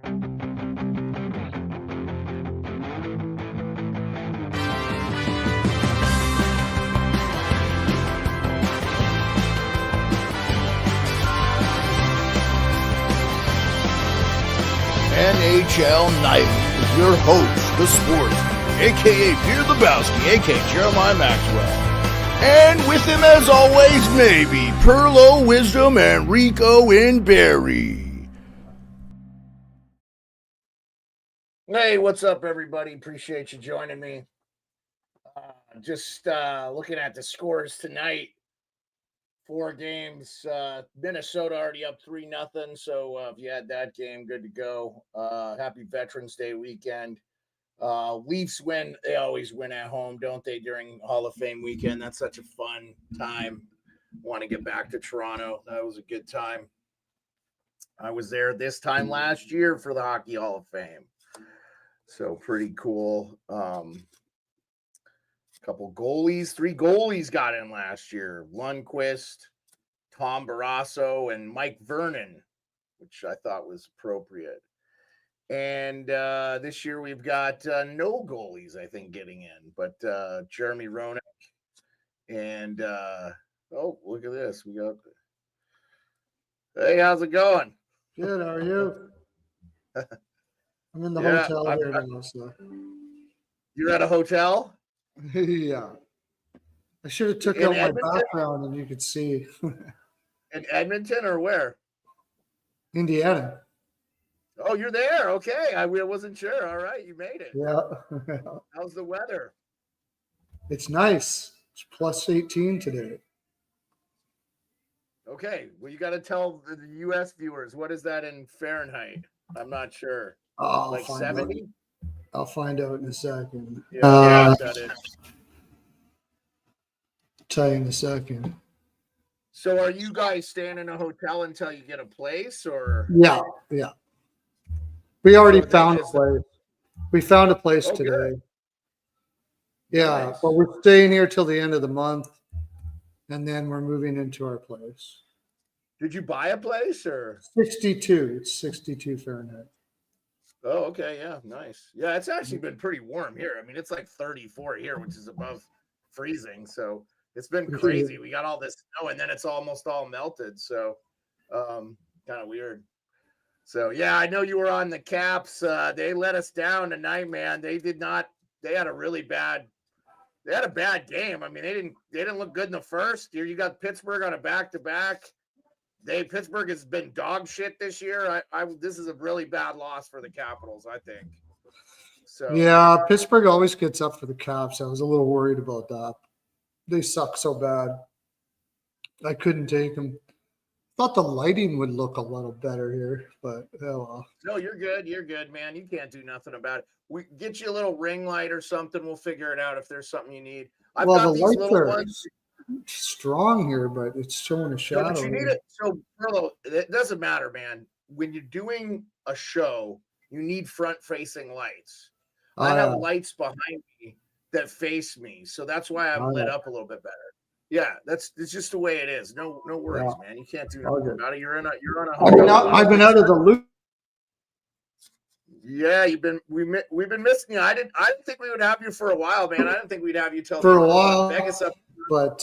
NHL Nightly with your host, the sportsman, a.k.a. Pierre Lebowski, a.k.a. Jeremiah Maxwell. And with him, as always, maybe Pearlo, Wisdom, and Rico in Barry. Hey, what's up, everybody? Appreciate you joining me. Just looking at the scores tonight. 4 games. Minnesota already up 3-0. So if you had that game, good to go. Happy Veterans Day weekend. Leafs win. They always win at home, don't they, during Hall of Fame weekend? That's such a fun time. Want to get back to Toronto. That was a good time. I was there this time last year for the Hockey Hall of Fame. So pretty cool. Couple goalies, 3 goalies got in last year. Lundqvist, Tom Barrasso, and Mike Vernon, which I thought was appropriate. And this year we've got no goalies, I think, getting in, but Jeremy Roenick and oh, look at this. We got. Hey, how's it going? Good. How are you? I'm in the hotel here now. So. You're at a hotel? Yeah. I should have took out my background and you could see. In Edmonton or where? Indiana. Oh, you're there. Okay. I wasn't sure. All right. You made it. Yeah. How's the weather? It's nice. It's plus 18 today. Okay. Well, you got to tell the U.S. viewers, what is that in Fahrenheit? I'm not sure. Like 70? I'll find out in a second. Yeah, that is. Tell you in a second. So are you guys staying in a hotel until you get a place, or? Yeah. We already found a place. We found a place today. Good. Yeah, Nice. But we're staying here till the end of the month, and then we're moving into our place. Did you buy a place, or? 62. It's 62 Fahrenheit. Oh, okay. Yeah, nice. Yeah, it's actually been pretty warm here. I mean, it's like 34 here, which is above freezing. So it's been crazy. We got all this snow, and then it's almost all melted. So kind of weird. So, yeah, I know you were on the Caps. They let us down tonight, man. They had a really bad – they had a bad game. I mean, they didn't look good in the first. You got Pittsburgh on a back-to-back. Pittsburgh has been dog shit this year. This is a really bad loss for the Capitals, I think. So yeah, Pittsburgh always gets up for the Caps. I was a little worried about that. They suck so bad. I couldn't take them. Thought the lighting would look a little better here, but oh well. No, you're good. You're good, man. You can't do nothing about it. We get you a little ring light or something. We'll figure it out if there's something you need. I've got these little ones. Strong here, but it's showing a shadow. But you need it. So, Pearlo, it doesn't matter, man. When you're doing a show, you need front-facing lights. I have lights behind me that face me, so that's why I'm lit up a little bit better. Yeah, it's just the way it is. No worries, man. You can't do nothing about it. You're on a. I've been out of the loop. Yeah, we've been missing you. I didn't think we would have you for a while, man. I didn't think we'd have you till for a while. Vegas up. But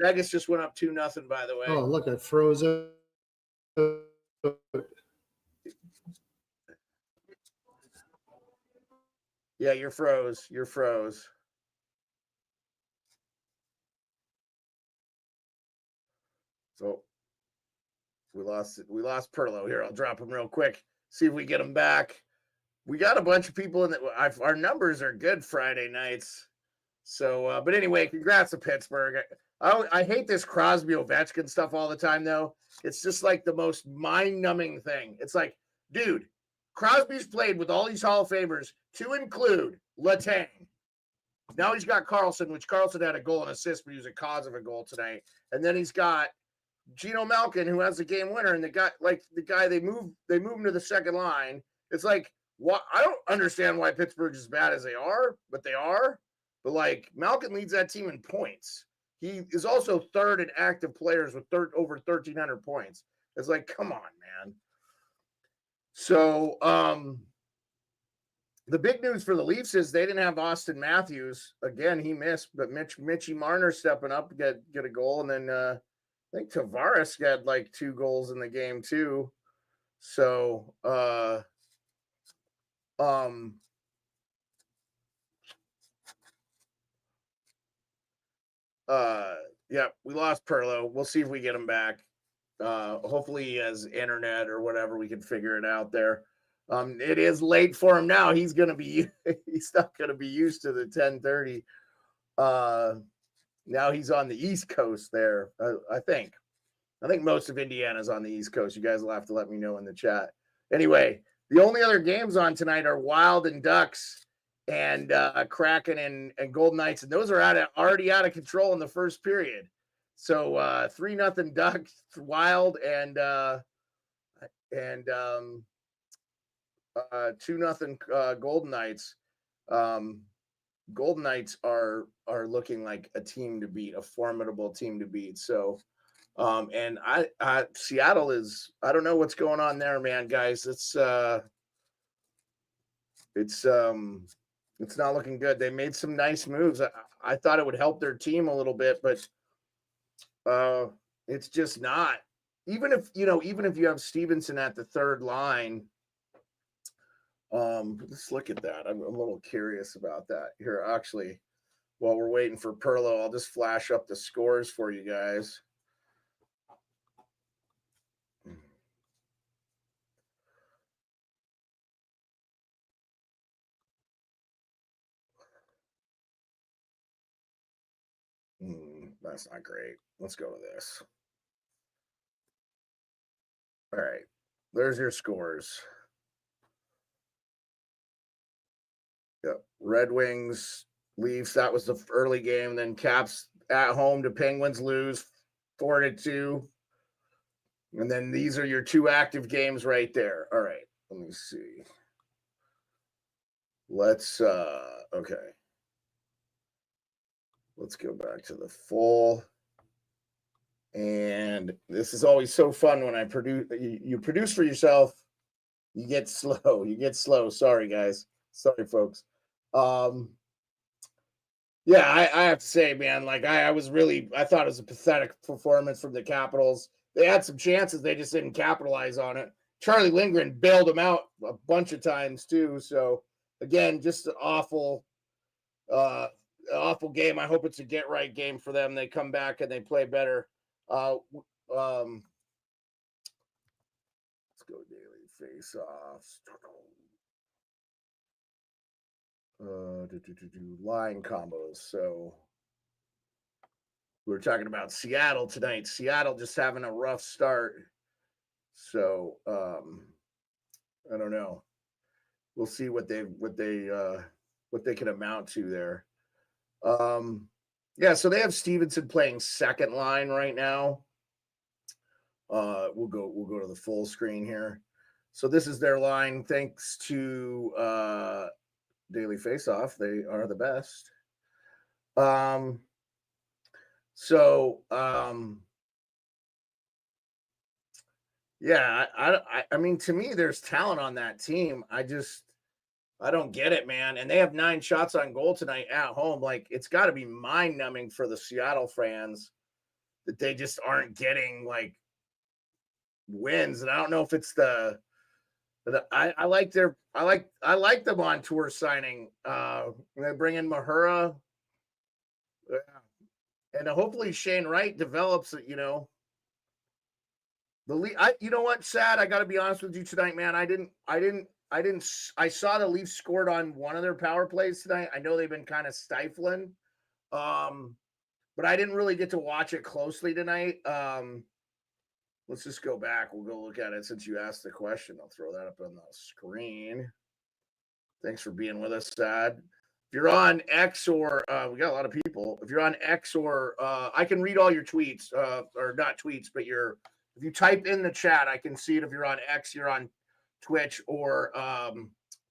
Vegas just went up 2-0, by the way. Oh, look, I froze it. Yeah, you're froze. So we lost Pearlo here. I'll drop him real quick. See if we get him back. We got a bunch of people in our numbers are good Friday nights. So, but anyway, congrats to Pittsburgh. I hate this Crosby Ovechkin stuff all the time, though. It's just like the most mind-numbing thing. It's like, dude, Crosby's played with all these Hall of Famers, to include Letang. Now he's got Carlson, which Carlson had a goal and assist, but he was a cause of a goal tonight. And then he's got Geno Malkin, who has the game winner, and the guy they move him to the second line. It's like, what? I don't understand why Pittsburgh's as bad as they are, but they are. But like, Malkin leads that team in points. He is also third in active players with over 1,300 points. It's like, come on, man. So the big news for the Leafs is they didn't have Austin Matthews. Again, he missed, but Mitchie Marner stepping up, get a goal. And then I think Tavares got like 2 goals in the game too. So yeah, we lost Pearlo. We'll see if we get him back. Hopefully he has internet or whatever, we can figure it out there. It is late for him now. He's not gonna be used to the 10:30. Now he's on the East Coast there. I think most of Indiana's on the East Coast. You guys will have to let me know in the chat. Anyway, the only other games on tonight are Wild and Ducks and Kraken and Golden Knights, and those are already out of control in the first period. So 3-0 Ducks, Wild, and 2-0 Golden Knights. Golden Knights are looking like a team to beat, a formidable team to beat. So, and Seattle is, I don't know what's going on there, man, guys. It's not looking good. They made some nice moves. I thought it would help their team a little bit, but it's just not. Even if you have Stevenson at the third line, let's look at that. I'm a little curious about that here. Actually, while we're waiting for Pearlo, I'll just flash up the scores for you guys. That's not great. Let's go to this. All right. There's your scores. Yep. Red Wings, Leafs. That was the early game. Then Caps at home to Penguins, lose 4-2. And then these are your 2 active games right there. All right. Let me see. Let's okay. Let's go back to the full. And this is always so fun when I produce. You produce for yourself. You get slow. Sorry, guys. Sorry, folks. Yeah, I have to say, man, like I thought it was a pathetic performance from the Capitals. They had some chances, they just didn't capitalize on it. Charlie Lindgren bailed them out a bunch of times too. So again, just an awful game. I hope it's a get right game for them. They come back and they play better. Let's go daily face offs. Line combos. So we were talking about Seattle tonight. Seattle just having a rough start. So I don't know. We'll see what they can amount to there. Yeah, so they have Stevenson playing second line right now. We'll go to the full screen here. So this is their line. Thanks to Daily Faceoff, they are the best. Yeah, I mean, to me, there's talent on that team. I don't get it, man. And they have 9 shots on goal tonight at home. Like, it's got to be mind-numbing for the Seattle fans that they just aren't getting like wins. And I don't know if it's I like them on tour signing. They bring in Mahura. And hopefully Shane Wright develops it, you know. You know what, Sad? I got to be honest with you tonight, man. I saw the Leafs scored on one of their power plays tonight. I know they've been kind of stifling, but I didn't really get to watch it closely tonight. Let's just go back. We'll go look at it since you asked the question. I'll throw that up on the screen. Thanks for being with us, Sad. If you're on X or we got a lot of people. If you're on X or I can read all your tweets, or not tweets, but if you type in the chat, I can see it. If you're on X, you're on Twitch, or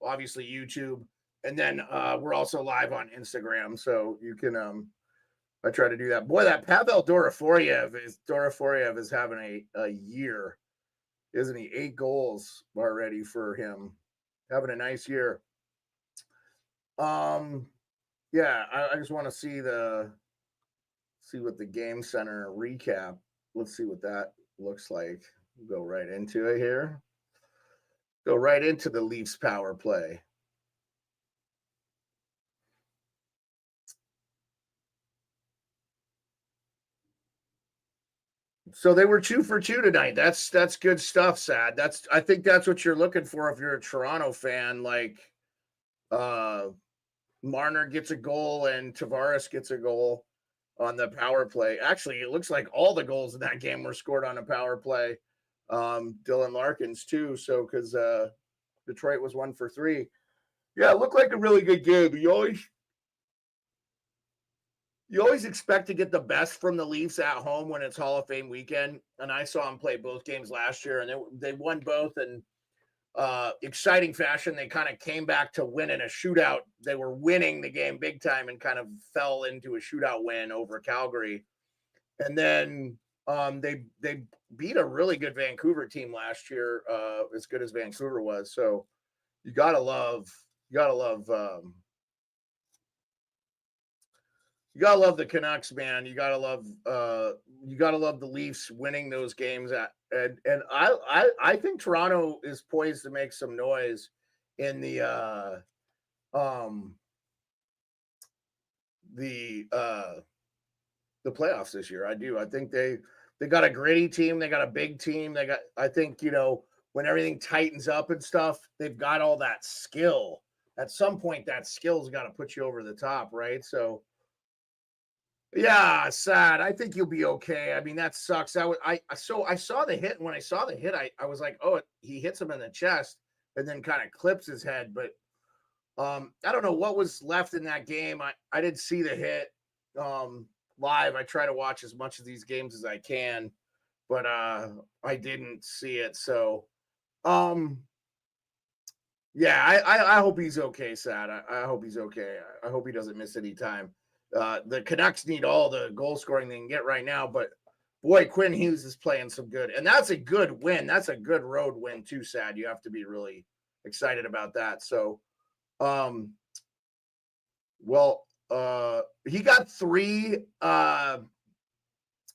obviously YouTube. And then we're also live on Instagram, so you can I try to do that. Boy, that Pavel Dorofeyev is having a year. isn't he? 8 goals already for him. Having a nice year. Yeah, I just want to see what the game center recap. Let's see what that looks like. Go right into it here. Go right into the Leafs power play. So they were 2 for 2 tonight. That's good stuff, Sad. I think that's what you're looking for if you're a Toronto fan. Like Marner gets a goal and Tavares gets a goal on the power play. Actually, it looks like all the goals in that game were scored on a power play. Dylan Larkins too. So because Detroit was 1 for 3. Yeah, it looked like a really good game. You always expect to get the best from the Leafs at home when it's Hall of Fame weekend. And I saw them play both games last year, and they won both in exciting fashion. They kind of came back to win in a shootout. They were winning the game big time and kind of fell into a shootout win over Calgary. And then they beat a really good Vancouver team last year, as good as Vancouver was. So you gotta love the Canucks, man. You gotta love the Leafs winning those games. And I think Toronto is poised to make some noise in the playoffs this year. I do. I think they got a gritty team. They got a big team. I think, when everything tightens up and stuff, they've got all that skill. At some point, that skill's got to put you over the top, right? So, yeah, Sad. I think you'll be okay. I mean, that sucks. I saw the hit. And when I saw the hit, I was like, oh, he hits him in the chest and then kind of clips his head. But I don't know what was left in that game. I didn't see the hit live. I try to watch as much of these games as I can, but I didn't see it. So yeah, I hope he's okay, Sad. I hope he's okay. I hope he doesn't miss any time. The Canucks need all the goal scoring they can get right now, but boy, Quinn Hughes is playing some good, and that's a good win. That's a good road win too, Sad. You have to be really excited about that. So, he got 3.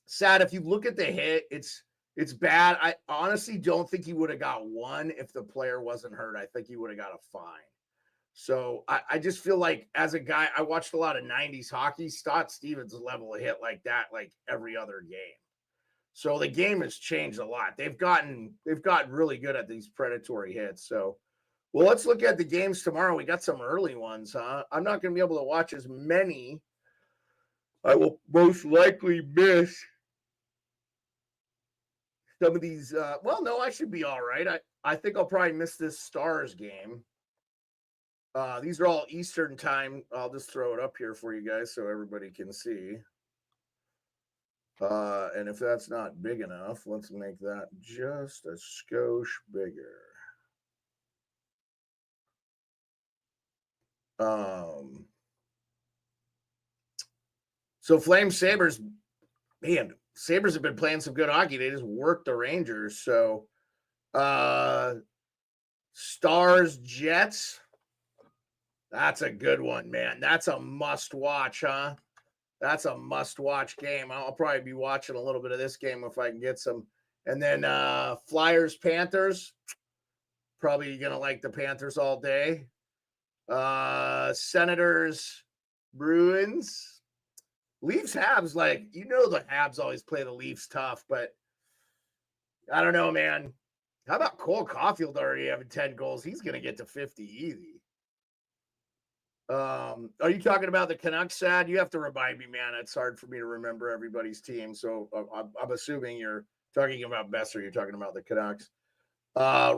Sad, if you look at the hit, it's bad. I honestly don't think he would have got 1 if the player wasn't hurt. I think he would have got a fine. So I just feel like, as a guy, I watched a lot of 90s hockey. Stott Stevens level a hit like that like every other game. So the game has changed a lot. They've gotten really good at these predatory hits. So, well, let's look at the games tomorrow. We got some early ones, huh? I'm not going to be able to watch as many. I will most likely miss some of these. Well, no, I should be all right. I think I'll probably miss this Stars game. These are all Eastern time. I'll just throw it up here for you guys so everybody can see. And if that's not big enough, let's make that just a skosh bigger. So Flame Sabres, man, Sabres have been playing some good hockey. They just worked the Rangers. So Stars Jets. That's a good one, man. That's a must watch, huh? That's a must watch game. I'll probably be watching a little bit of this game if I can get some. And then Flyers Panthers. Probably gonna like the Panthers all day. Senators Bruins. Leafs Habs, like, the Habs always play the Leafs tough, but I don't know, man. How about Cole Caulfield already having 10 goals? He's gonna get to 50 easy. Are you talking about the Canucks, Sad? You have to remind me, man. It's hard for me to remember everybody's team. So I'm assuming you're talking about Besser. You're talking about the Canucks.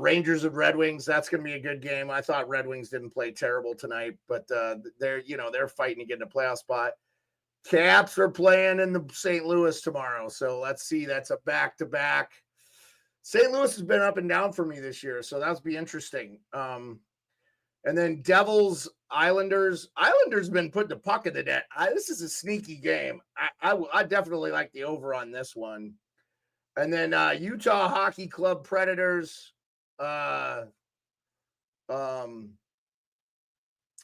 Rangers and Red Wings. That's going to be a good game. I thought Red Wings didn't play terrible tonight, but they're fighting to get in a playoff spot. Caps are playing in the St. Louis tomorrow. So let's see. That's a back-to-back. St. Louis has been up and down for me this year, so that'll be interesting. And then Devils, Islanders. Islanders been putting the puck in the net. This is a sneaky game. I definitely like the over on this one. And then Utah Hockey Club Predators. And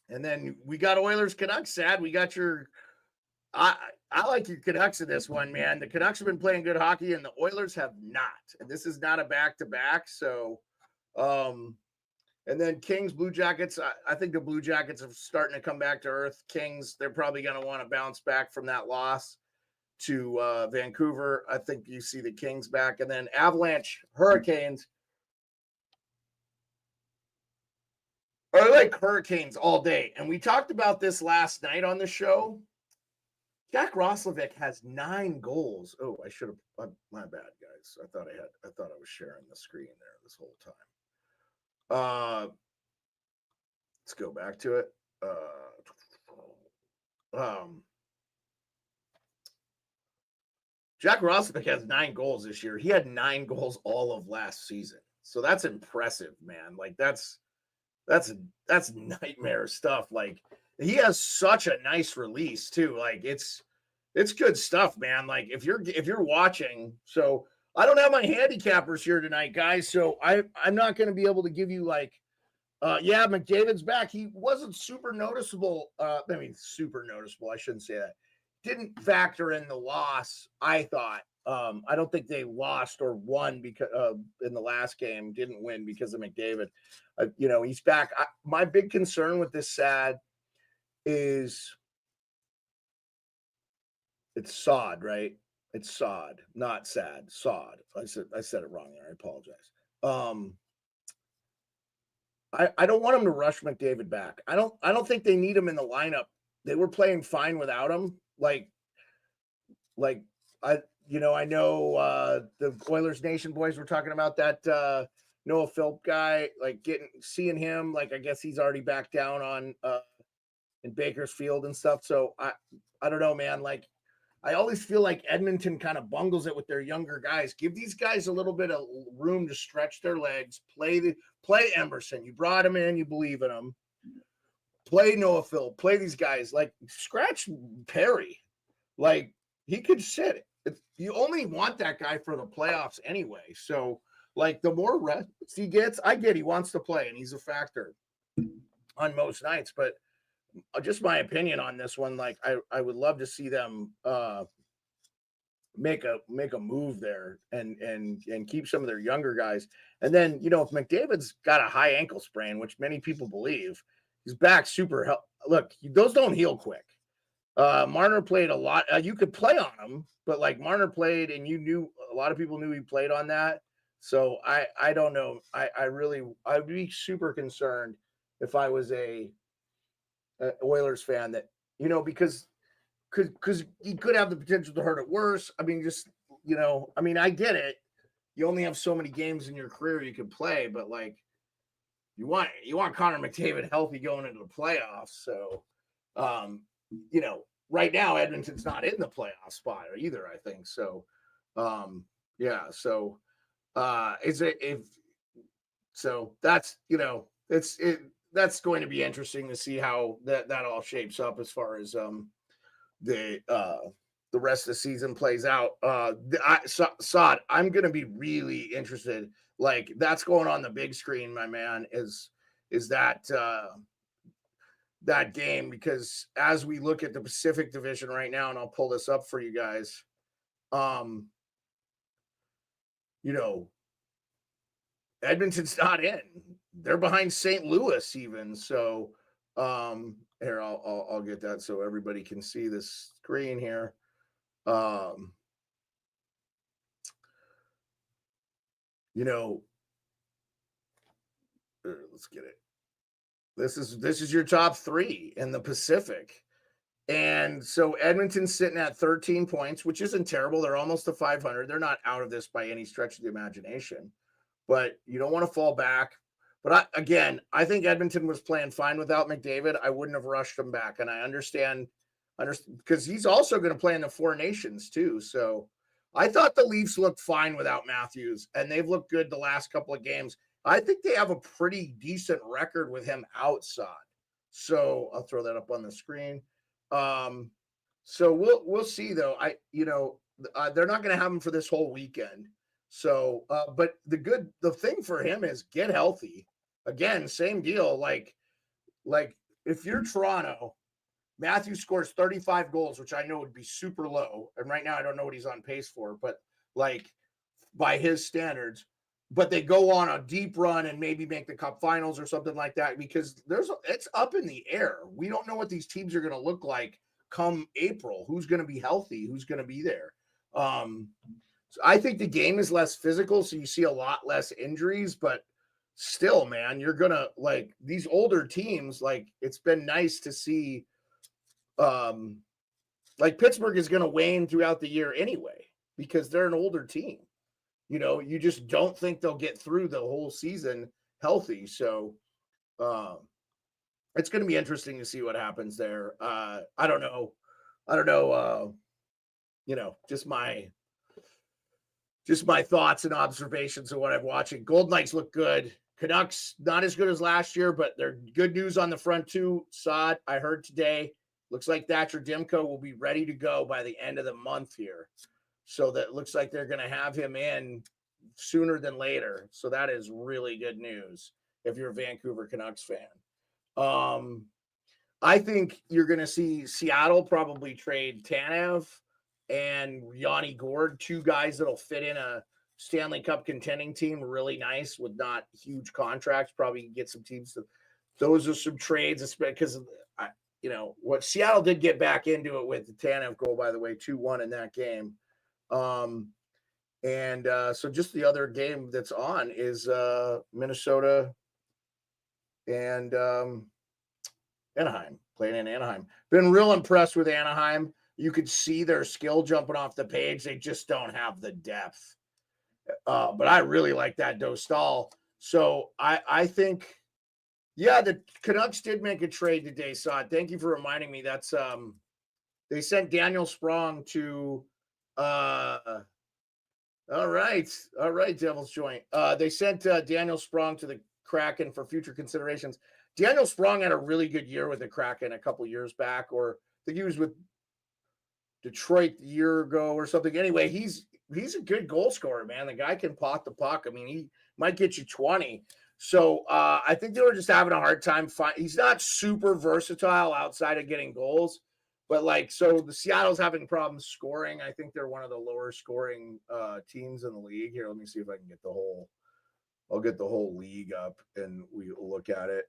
then we got Oilers Canucks. Sad we got your. I like your Canucks in this one, man. The Canucks have been playing good hockey, and the Oilers have not. And this is not a back-to-back. So, and then Kings, Blue Jackets. I think the Blue Jackets are starting to come back to earth. Kings, they're probably going to want to bounce back from that loss to Vancouver. I think you see the Kings back. And then Avalanche, Hurricanes. I like Hurricanes all day. And we talked about this last night on the show. Jack Roslovic has 9 goals. Oh, I should have. My bad, guys. I thought I was sharing the screen there this whole time. Let's go back to it. Jack Roslovic has 9 goals this year. He had 9 goals all of last season. So that's impressive, man. Like that's nightmare stuff. Like he has such a nice release too. Like it's good stuff, man. Like if you're watching, so I don't have my handicappers here tonight, guys. So I'm not going to be able to give you like, yeah, McDavid's back. He wasn't super noticeable. Super noticeable. I shouldn't say that. Didn't factor in the loss. I thought. I don't think they lost or won because in the last game. Didn't win because of McDavid. He's back. My big concern with this sad is it's sod, right? It's sod, not sad. Sod. I said it wrong there. I apologize. I don't want him to rush McDavid back. I don't think they need him in the lineup. They were playing fine without him. I know the Oilers Nation boys were talking about that Noah Philp guy, like seeing him, like I guess he's already back down on in Bakersfield and stuff. So I don't know, man. Like I always feel like Edmonton kind of bungles it with their younger guys. Give these guys a little bit of room to stretch their legs. Play Emerson. You brought him in. You believe in him. Play Noah Philp. Play these guys. Like scratch Perry. Like he could sit. You only want that guy for the playoffs anyway. So like the more rest he gets, I get he wants to play and he's a factor on most nights. But just my opinion on this one, like I would love to see them make a move there and keep some of their younger guys. And then, if McDavid's got a high ankle sprain, which many people believe, he's back super look, those don't heal quick. Marner played a lot. You could play on him, but like Marner played and a lot of people knew he played on that. So I don't know. I'd be super concerned if I was a Oilers fan that, because he could have the potential to hurt it worse. I mean, I get it. You only have so many games in your career you can play, but like you want Connor McDavid healthy going into the playoffs. So, right now Edmonton's not in the playoff spot either, I think. So, yeah. So, that's going to be interesting to see how that all shapes up as far as the rest of the season plays out. Sod, I'm going to be really interested. Like that's going on the big screen, my man, is that that game, because as we look at the Pacific Division right now, and I'll pull this up for you guys, Edmonton's not in. They're behind St. Louis even. So here, I'll get that so everybody can see this screen here. Let's get it. This is your top 3 in the Pacific. And so Edmonton's sitting at 13 points, which isn't terrible. They're almost to 500. They're not out of this by any stretch of the imagination, but you don't want to fall back. But I think Edmonton was playing fine without McDavid. I wouldn't have rushed him back. And I understand because he's also going to play in the Four Nations too. So I thought the Leafs looked fine without Matthews, and they've looked good the last couple of games. I think they have a pretty decent record with him outside. So I'll throw that up on the screen. So we'll see though. They're not going to have him for this whole weekend. So, but the thing for him is get healthy. Again, same deal. Like if you're Toronto, Matthews scores 35 goals, which I know would be super low. And right now I don't know what he's on pace for, but like by his standards, but they go on a deep run and maybe make the cup finals or something like that, because it's up in the air. We don't know what these teams are going to look like come April. Who's going to be healthy? Who's going to be there? So I think the game is less physical, so you see a lot less injuries, but still, man, you're going to like these older teams. Like it's been nice to see like Pittsburgh is going to wane throughout the year anyway, because they're an older team. You just don't think they'll get through the whole season healthy. So it's going to be interesting to see what happens there. I don't know. Just my thoughts and observations of what I'm watching. Golden Knights look good. Canucks not as good as last year, but they're good news on the front too. Saw it, I heard today. Looks like Thatcher Demko will be ready to go by the end of the month here. So that looks like they're going to have him in sooner than later. So that is really good news if you're a Vancouver Canucks fan. I think you're going to see Seattle probably trade Tanev and Yanni Gord, two guys that'll fit in a Stanley Cup contending team really nice with not huge contracts. Probably get some teams to. Those are some trades, because what Seattle did get back into it with the Tanev goal, by the way, 2-1 in that game. So just the other game that's on is Minnesota and Anaheim, playing in Anaheim. Been real impressed with Anaheim. You could see their skill jumping off the page. They just don't have the depth. But I really like that Dostal. So I think, the Canucks did make a trade today, Saad. Thank you for reminding me. That's they sent Daniel Sprong to all right, Devil's Joint. They sent Daniel Sprong to the Kraken for future considerations. Daniel Sprong had a really good year with the Kraken a couple years back, or I think he was with Detroit a year ago or something. Anyway, he's a good goal scorer, man. The guy can pot the puck. I mean, he might get you 20. So I think they were just having a hard time. He's not super versatile outside of getting goals, but so the Seattle's having problems scoring. I think they're one of the lower scoring teams in the league. Here, let me see if I can get I'll get the whole league up and we'll look at it.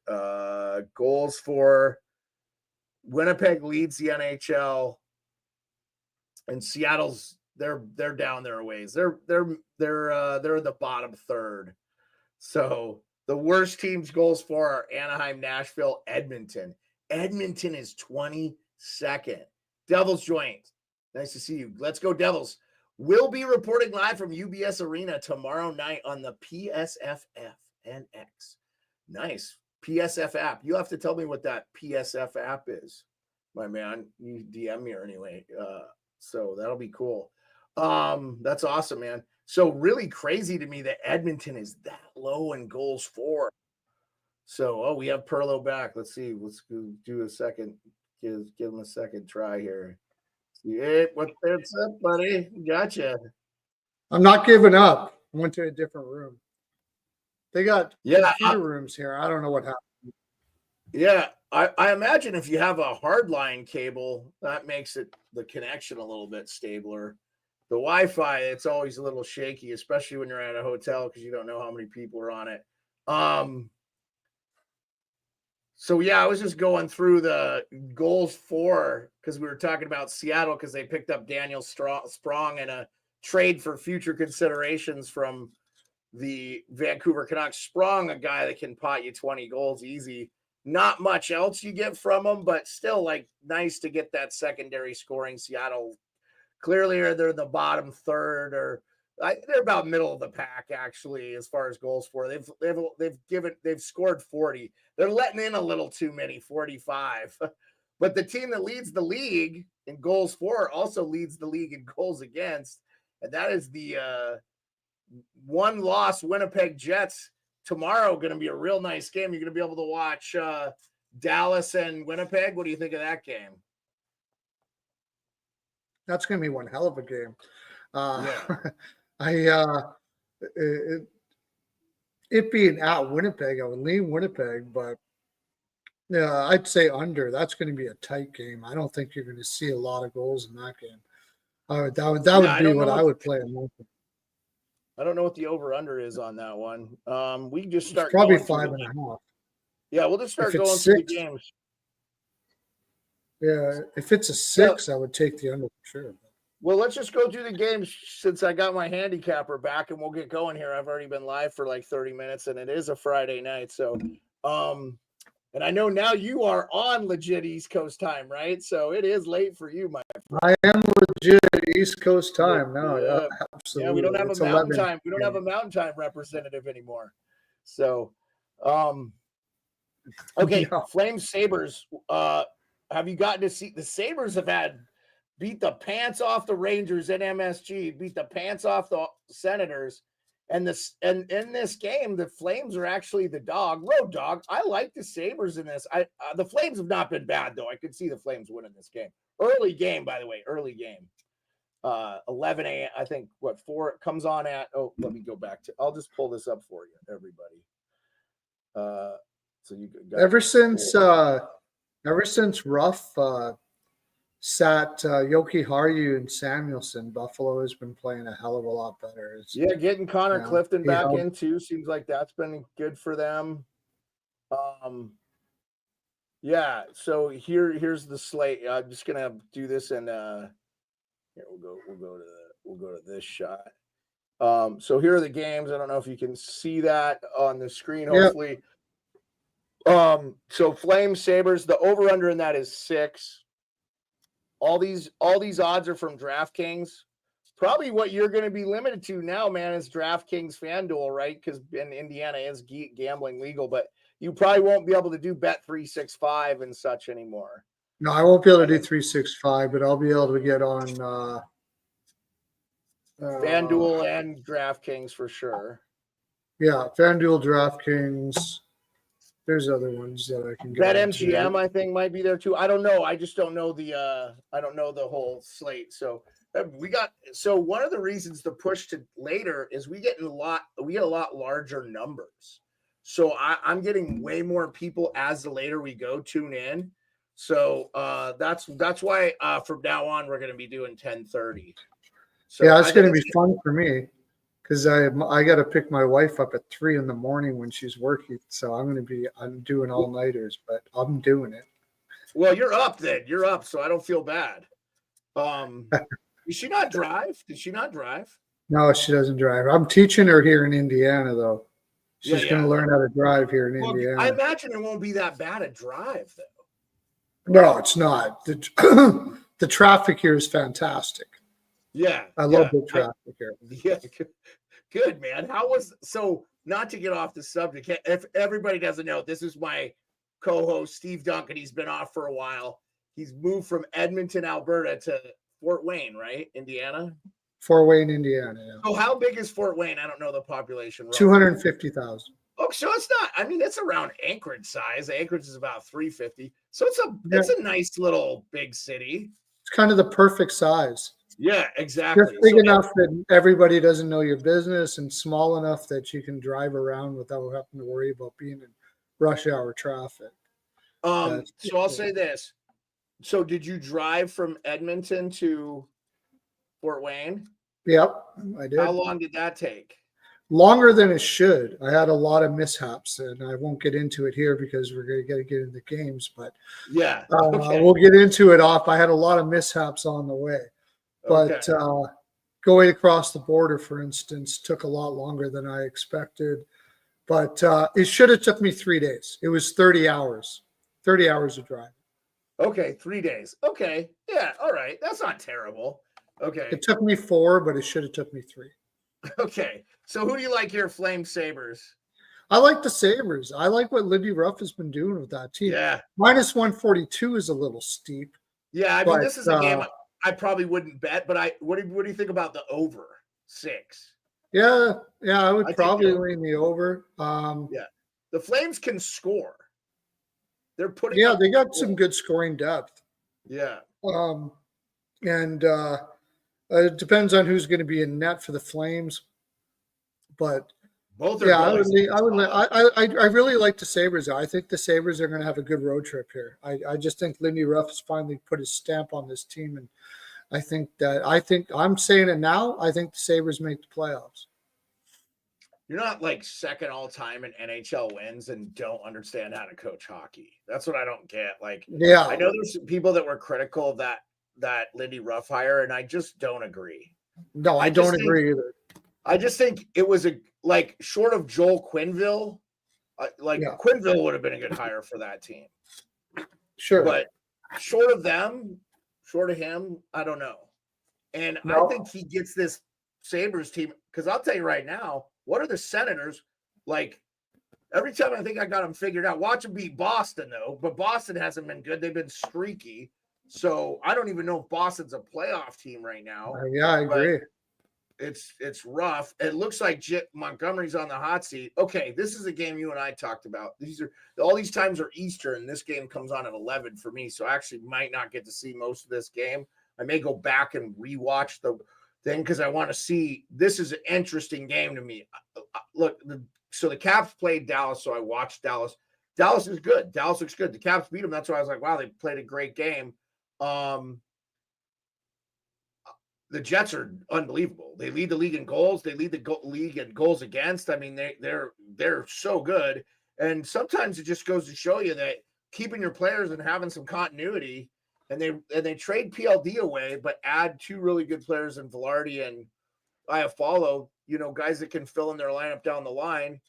Goals for Winnipeg leads the NHL, and Seattle's they're down their ways. They're the bottom third. So the worst teams goals for are Anaheim, Nashville, Edmonton. Edmonton is 22nd. Devil's Joint. Nice to see you. Let's go Devils. We'll be reporting live from UBS Arena tomorrow night on the PSFF NX. Nice. PSF app. You have to tell me what that PSF app is, my man. You DM me or anyway. So that'll be cool. That's awesome, man. So really crazy to me that Edmonton is that low in goals for. So, we have Pearlo back. Let's see. Let's do a second. Give him a second try here. Yeah, what's up, buddy? Gotcha. I'm not giving up. I went to a different room. They got computer rooms here. I don't know what happened. Yeah, I imagine if you have a hardline cable, that makes the connection a little bit stabler. The Wi-Fi, it's always a little shaky, especially when you're at a hotel because you don't know how many people are on it. So I was just going through the goals for, because we were talking about Seattle because they picked up Daniel Sprong in a trade for future considerations from the Vancouver Canucks. Sprong, a guy that can pot you 20 goals easy. Not much else you get from him, but still nice to get that secondary scoring. Seattle clearly they're the bottom third, or they're about middle of the pack actually as far as goals for. They've scored 40. They're letting in a little too many, 45. But the team that leads the league in goals for also leads the league in goals against, and that is the one-loss Winnipeg Jets. Tomorrow going to be a real nice game. You're going to be able to watch Dallas and Winnipeg. What do you think of that game? That's going to be one hell of a game. Yeah. I it being at Winnipeg, I would lean Winnipeg, but yeah, I'd say under. That's going to be a tight game. I don't think you're going to see a lot of goals in that game. That Yeah, would be what I would play. I don't know what the over-under is on that one. We can just start probably going through 5.5. Yeah, we'll just start If it's going through the 6, games. yeah, if it's a 6, I would take the under for sure. Well, let's just go through the games since I got my handicapper back, and we'll get going here. I've already been live for like 30 minutes, and it is a Friday night. So, and I know now you are on legit East Coast time, right? So it is late for you, my friend. I am legit East Coast time now. Yeah, absolutely. Yeah, we don't have It's a mountain 11. time. We don't have a mountain time representative anymore. So, okay, Yeah. Flames Sabres. Have you gotten to see the Sabres have beat the pants off the Rangers in MSG, beat the pants off the Senators, and in this game, the Flames are actually the road dog. I like the Sabres in this. The Flames have not been bad though. I could see the Flames winning this game. Early game, by the way, early game. 11 a.m. I think 4 it comes on at. Oh, let me go back to. I'll just pull this up for you, everybody. So you got ever since Ruff sat Yoki Haru and Samuelson, Buffalo has been playing a hell of a lot better. Getting Connor Clifton back in too seems like that's been good for them. Yeah. So here's the slate. I'm just gonna do this, and here we'll go to this shot. So here are the games. I don't know if you can see that on the screen. Hopefully. So Flames Sabres. The over under in that is 6. All these odds are from DraftKings. Probably what you're going to be limited to now, man, is DraftKings FanDuel, right? Because in Indiana is gambling legal, but you probably won't be able to do Bet365 and such anymore. No, I won't be able to do 365, but I'll be able to get on FanDuel and DraftKings for sure. Yeah, FanDuel, DraftKings. There's other ones that I can get. BetMGM, I think, might be there too. I don't know. I just don't know the whole slate. So one of the reasons the push to later is we get a lot larger numbers. So I'm getting way more people as the later we go tune in. So that's why from now on we're going to be doing 10:30. So yeah, it's going to be fun for me. Because I got to pick my wife up at 3 a.m. when she's working, so I'm doing all nighters, but I'm doing it. Well, you're up then. You're up, so I don't feel bad. Did she not drive? No, she doesn't drive. I'm teaching her here in Indiana, though. She's going to learn how to drive here in Indiana. I imagine it won't be that bad a drive, though. No, it's not. The traffic here is fantastic. Yeah, I love the traffic here. Yeah, good, man. Not to get off the subject, if everybody doesn't know, this is my co-host Steve Duncan. He's been off for a while. He's moved from Edmonton, Alberta to Fort Wayne, right? Indiana? Fort Wayne, Indiana, yeah. So how big is Fort Wayne? I don't know the population. 250,000. Oh, so it's not. I mean, it's around Anchorage size. Anchorage is about 350. So it's a nice little big city. It's kind of the perfect size. Yeah, exactly. Just big enough that everybody doesn't know your business, and small enough that you can drive around without having to worry about being in rush hour traffic. So I'll say this. So did you drive from Edmonton to Fort Wayne? Yep, I did. How long did that take? Longer than it should. I had a lot of mishaps, and I won't get into it here because we're going to get into the games. But yeah, we'll get into it off. I had a lot of mishaps on the way. But going across the border, for instance, took a lot longer than I expected. But it should have took me 3 days. It was 30 hours of driving. Okay, 3 days. Okay, yeah, all right. That's not terrible. Okay. It took me 4, but it should have took me 3. Okay, so who do you like here, Flame Sabres? I like the Sabres. I like what Lindy Ruff has been doing with that team. Yeah. Minus 142 is a little steep. Yeah, I mean, this is a game I probably wouldn't bet, but what do you think about the over 6? Yeah, I would probably lean the over. Yeah, the Flames can score. They're putting. Yeah, they got some good scoring depth. Yeah. And it depends on who's going to be in net for the Flames. But Both are yeah, goalies. I really like the Sabres. I think the Sabres are going to have a good road trip here. I just think Lindy Ruff has finally put his stamp on this team, and I think I'm saying it now. I think the Sabres make the playoffs. You're not like second all time in NHL wins and don't understand how to coach hockey. That's what I don't get. Like, Yeah, I know there's some people that were critical of that Lindy Ruff hire, and I just don't agree. no, I don't agree either. I just think it was like short of Joel Quenneville, Quenneville would have been a good hire for that team. Sure, but short of him, I don't know. And I think he gets this Sabres team because I'll tell you right now, what are the Senators like? Every time I think I got them figured out, watch them beat Boston though, but Boston hasn't been good. They've been streaky, so I don't even know if Boston's a playoff team right now. Yeah, I agree. It's rough. It looks like Montgomery's on the hot seat. Okay, this is a game you and I talked about. All these times are Eastern. This game comes on at 11 for me, so I actually might not get to see most of this game. I may go back and rewatch the thing because I want to see. This is an interesting game to me. Look, so the Caps played Dallas, so I watched Dallas. Dallas is good. Dallas looks good. The Caps beat them. That's why I was like, wow, they played a great game. The Jets are unbelievable. They lead the league in goals. They lead the league in goals against. I mean, they're so good. And sometimes it just goes to show you that keeping your players and having some continuity. And they trade PLD away, but add two really good players in Velarde and Iafallo, guys that can fill in their lineup down the line.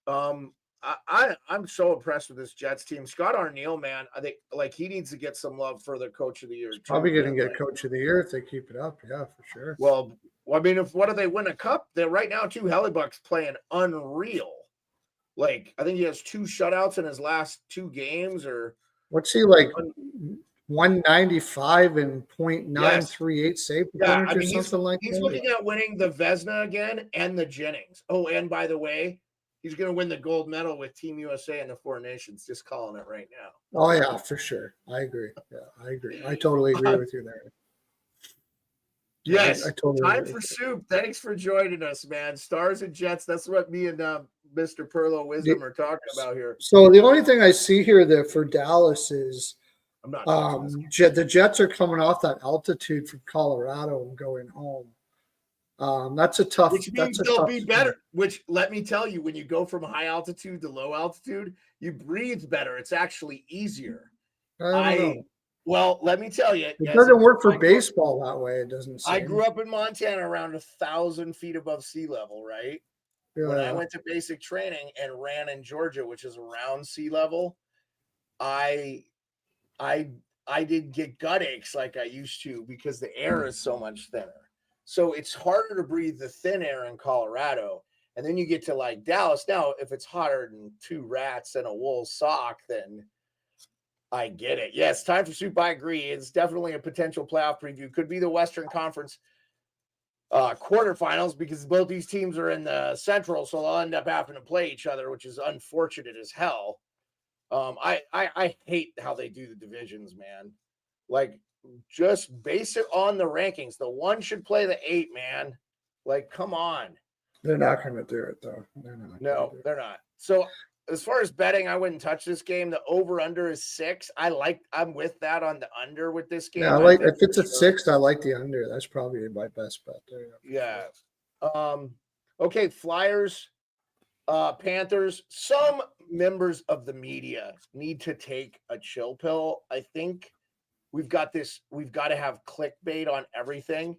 I'm so impressed with this Jets team. Scott Arniel, man, I think he needs to get some love for the Coach of the Year. Probably going to get Coach of the Year if they keep it up. Yeah, for sure. Well, I mean, what do they win a cup? They're right now Hellebuck's playing unreal. Like I think he has 2 shutouts in his last 2 games. Or what's he like? 195 and .938 save percentage or something like that. He's looking at winning the Vezina again and the Jennings. Oh, and by the way, he's going to win the gold medal with Team USA and the 4 Nations. Just calling it right now. Oh yeah, for sure. I agree. Yeah, I agree. I totally agree with you there. Yes. I totally Time for soup. Thanks for joining us, man. Stars and Jets. That's what me and Mr. Pearlo Wisdom are talking about here. So the only thing I see here that for Dallas is the Jets are coming off that altitude from Colorado and going home. That's a tough. Which means they'll be better. Which let me tell you, when you go from high altitude to low altitude, you breathe better. It's actually easier. Well, let me tell you, it doesn't work for baseball that way. It doesn't. I grew up in Montana, around 1,000 feet above sea level, right? Yeah. When I went to basic training and ran in Georgia, which is around sea level, I didn't get gut aches like I used to because the air is so much thinner. So it's harder to breathe the thin air in Colorado. And then you get to like Dallas. Now, if it's hotter than 2 rats and a wool sock, then I get it. Yes, time for soup. I agree. It's definitely a potential playoff preview. Could be the Western Conference quarterfinals because both these teams are in the Central, so they'll end up having to play each other, which is unfortunate as hell. I hate how they do the divisions, man. Like, just base it on the rankings. The 1 should play the 8, man. Like, come on. They're not going to do it, though. They're not. So, as far as betting, I wouldn't touch this game. The over/under is 6. I'm with that on the under with this game. Yeah, if it's a 6, I like the under. That's probably my best bet there. Yeah. Okay, Flyers, Panthers. Some members of the media need to take a chill pill. I think we've got to have clickbait on everything.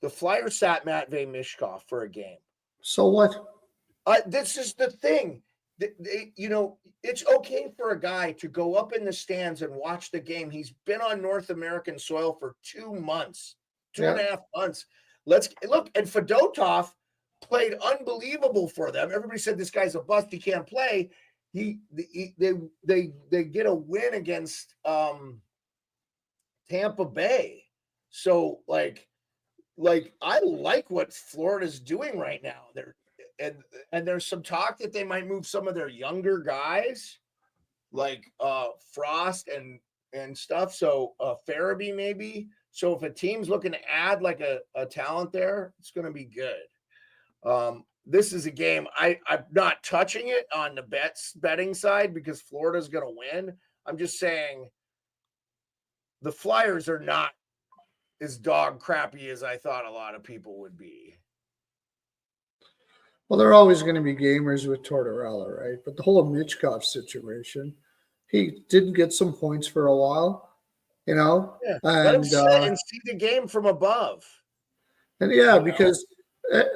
The Flyers sat Matvei Mishkov for a game. So what? This is the thing. It's okay for a guy to go up in the stands and watch the game. He's been on North American soil for 2 months, 2.5 months. Let's look. And Fedotov played unbelievable for them. Everybody said this guy's a bust. He can't play. They get a win against Tampa Bay. So like I like what Florida's doing right now. And there's some talk that they might move some of their younger guys, like Frost and stuff. So Farabee maybe. So if a team's looking to add like a talent there, it's going to be good. this is a game I'm not touching it on the betting side because Florida's going to win. I'm just saying the Flyers are not as dog crappy as I thought a lot of people would be. Well, they're always going to be gamers with Tortorella, right? But the whole Michkov situation, he did get some points for a while, you know? Yeah. Let him sit and see the game from above. And yeah, because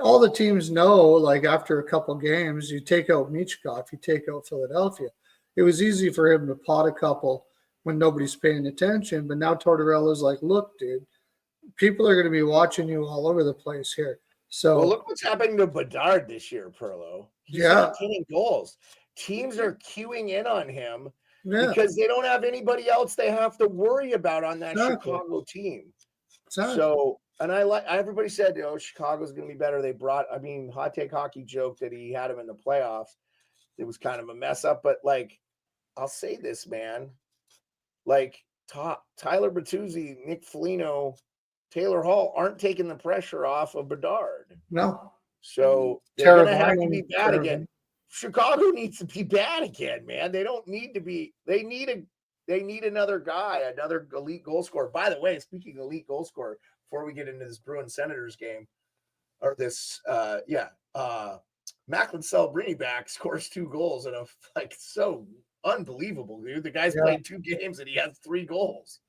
all the teams know, like after a couple games, you take out Michkov, you take out Philadelphia. It was easy for him to pot a couple when nobody's paying attention. But now Tortorella's like, look, dude, people are going to be watching you all over the place here. So well, look what's happening to Bedard this year, Pearlo. He's not getting goals. Teams are queuing in on him because they don't have anybody else they have to worry about on that Chicago team. So, and everybody said, Chicago's going to be better. Hot Take Hockey joked that he had him in the playoffs. It was kind of a mess up, but like, I'll say this, man, like Tyler Bertuzzi, Nick Foligno, Taylor Hall aren't taking the pressure off of Bedard. No. So they're going to have to be bad again. Chicago needs to be bad again, man. They don't need to be. They need another guy, another elite goal scorer. By the way, speaking of elite goal scorer, before we get into this Bruins Senators game, or this, Macklin Celebrini back scores 2 goals and so unbelievable, dude. The guy's played 2 games and he has 3 goals.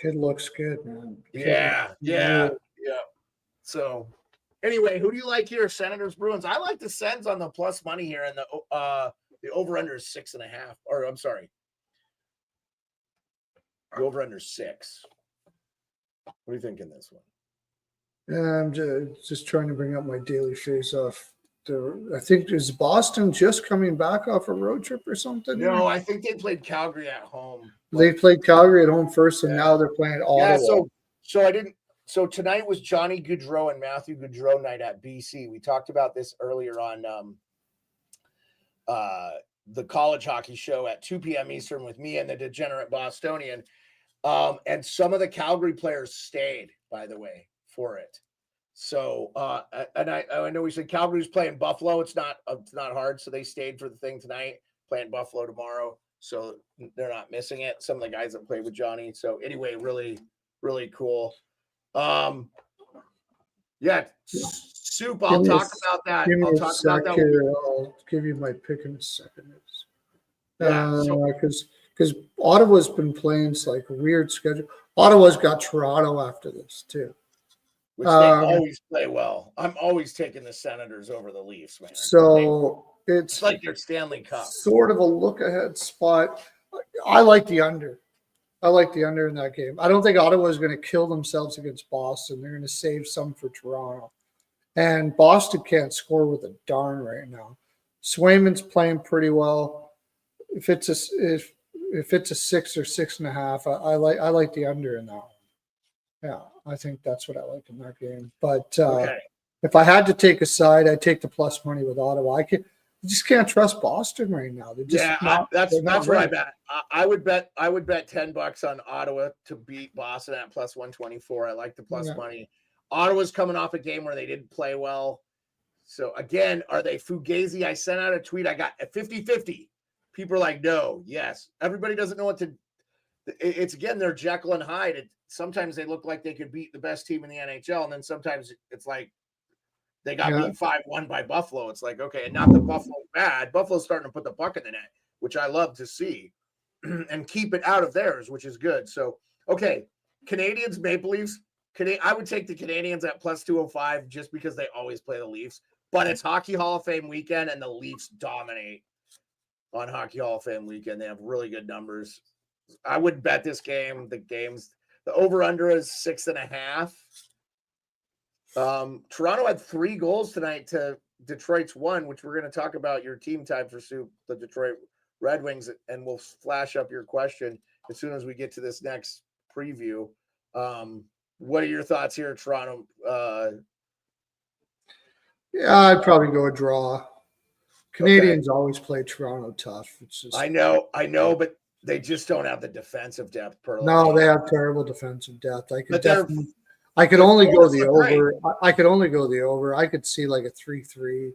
Kid looks good, man. Yeah. So, anyway, who do you like here? Senators, Bruins. I like the Sens on the plus money here, and the over under is 6.5. Or I'm sorry, the over under 6. What do you think in this one? I'm just trying to bring up my daily face off. I think is Boston just coming back off a road trip or something? No, I think they played Calgary at home. They played Calgary at home first, and now they're playing Ottawa. Yeah, so tonight was Johnny Gaudreau and Matthew Gaudreau night at BC. We talked about this earlier on the college hockey show at 2 p.m. Eastern with me and the degenerate Bostonian. And some of the Calgary players stayed, by the way, for it. So, and I know we said Calgary's playing Buffalo. It's not hard. So they stayed for the thing tonight, playing Buffalo tomorrow. So they're not missing it. Some of the guys that played with Johnny. So anyway, really, really cool. Soup. I'll talk about that. I'll give you my pick in a second. Because Ottawa's been playing like a weird schedule. Ottawa's got Toronto after this too. Which they always play well. I'm always taking the Senators over the Leafs, man. So it's like their Stanley Cup. Sort of a look-ahead spot. I like the under. I like the under in that game. I don't think Ottawa is going to kill themselves against Boston. They're going to save some for Toronto. And Boston can't score with a darn right now. Swayman's playing pretty well. If it's a 6 or 6.5, I like the under in that one. Yeah, I think that's what I like in that game. But if I had to take a side, I'd take the plus money with Ottawa. I just can't trust Boston right now. They're just that's where I bet. I would bet $10 on Ottawa to beat Boston at plus 124. I like the plus money. Ottawa's coming off a game where they didn't play well. So again, are they fugazi? I sent out a tweet. I got a 50-50. People are like, no, yes. Everybody doesn't know what to. It's again, they're Jekyll and Hyde. Sometimes they look like they could beat the best team in the NHL, and then sometimes it's like they got beat 5-1 by Buffalo. It's like, okay, and not that Buffalo's bad. Buffalo's starting to put the puck in the net, which I love to see, and keep it out of theirs, which is good. So, okay, Canadians, Maple Leafs. I would take the Canadians at plus 205 just because they always play the Leafs. But it's Hockey Hall of Fame weekend, and the Leafs dominate on Hockey Hall of Fame weekend. They have really good numbers. I would bet this game. The over-under is 6.5. Toronto had 3 goals tonight to Detroit's 1, which we're going to talk about your team time for Soup, the Detroit Red Wings, and we'll flash up your question as soon as we get to this next preview. What are your thoughts here, Toronto? I'd probably go a draw. Canadians always play Toronto tough. It's just I know, but they just don't have the defensive depth. No, they have terrible defensive depth. I could The only go goals the look great. over. I could only go the over. I could see like a 3-3,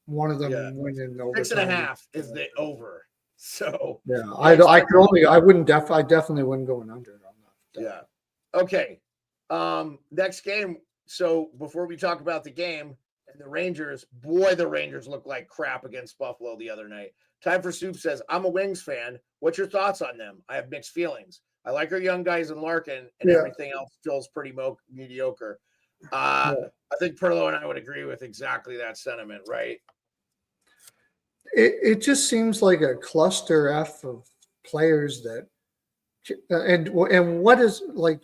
one of them Yeah. winning overtime. 6.5 is the over. So Yeah, I I expect could only. I wouldn't. I definitely wouldn't go an under on that. yeah. Okay. Next game. So before we talk about the game and the Rangers, boy, the Rangers look like crap against Buffalo the other night. Time for Soup says, I'm a Wings fan. What's your thoughts on them? I have mixed feelings. I like our young guys in Larkin, and Yeah. everything else feels pretty mediocre. Yeah. I think Perlo and I would agree with exactly that sentiment, right? It just seems like a cluster F of players that, and what is like,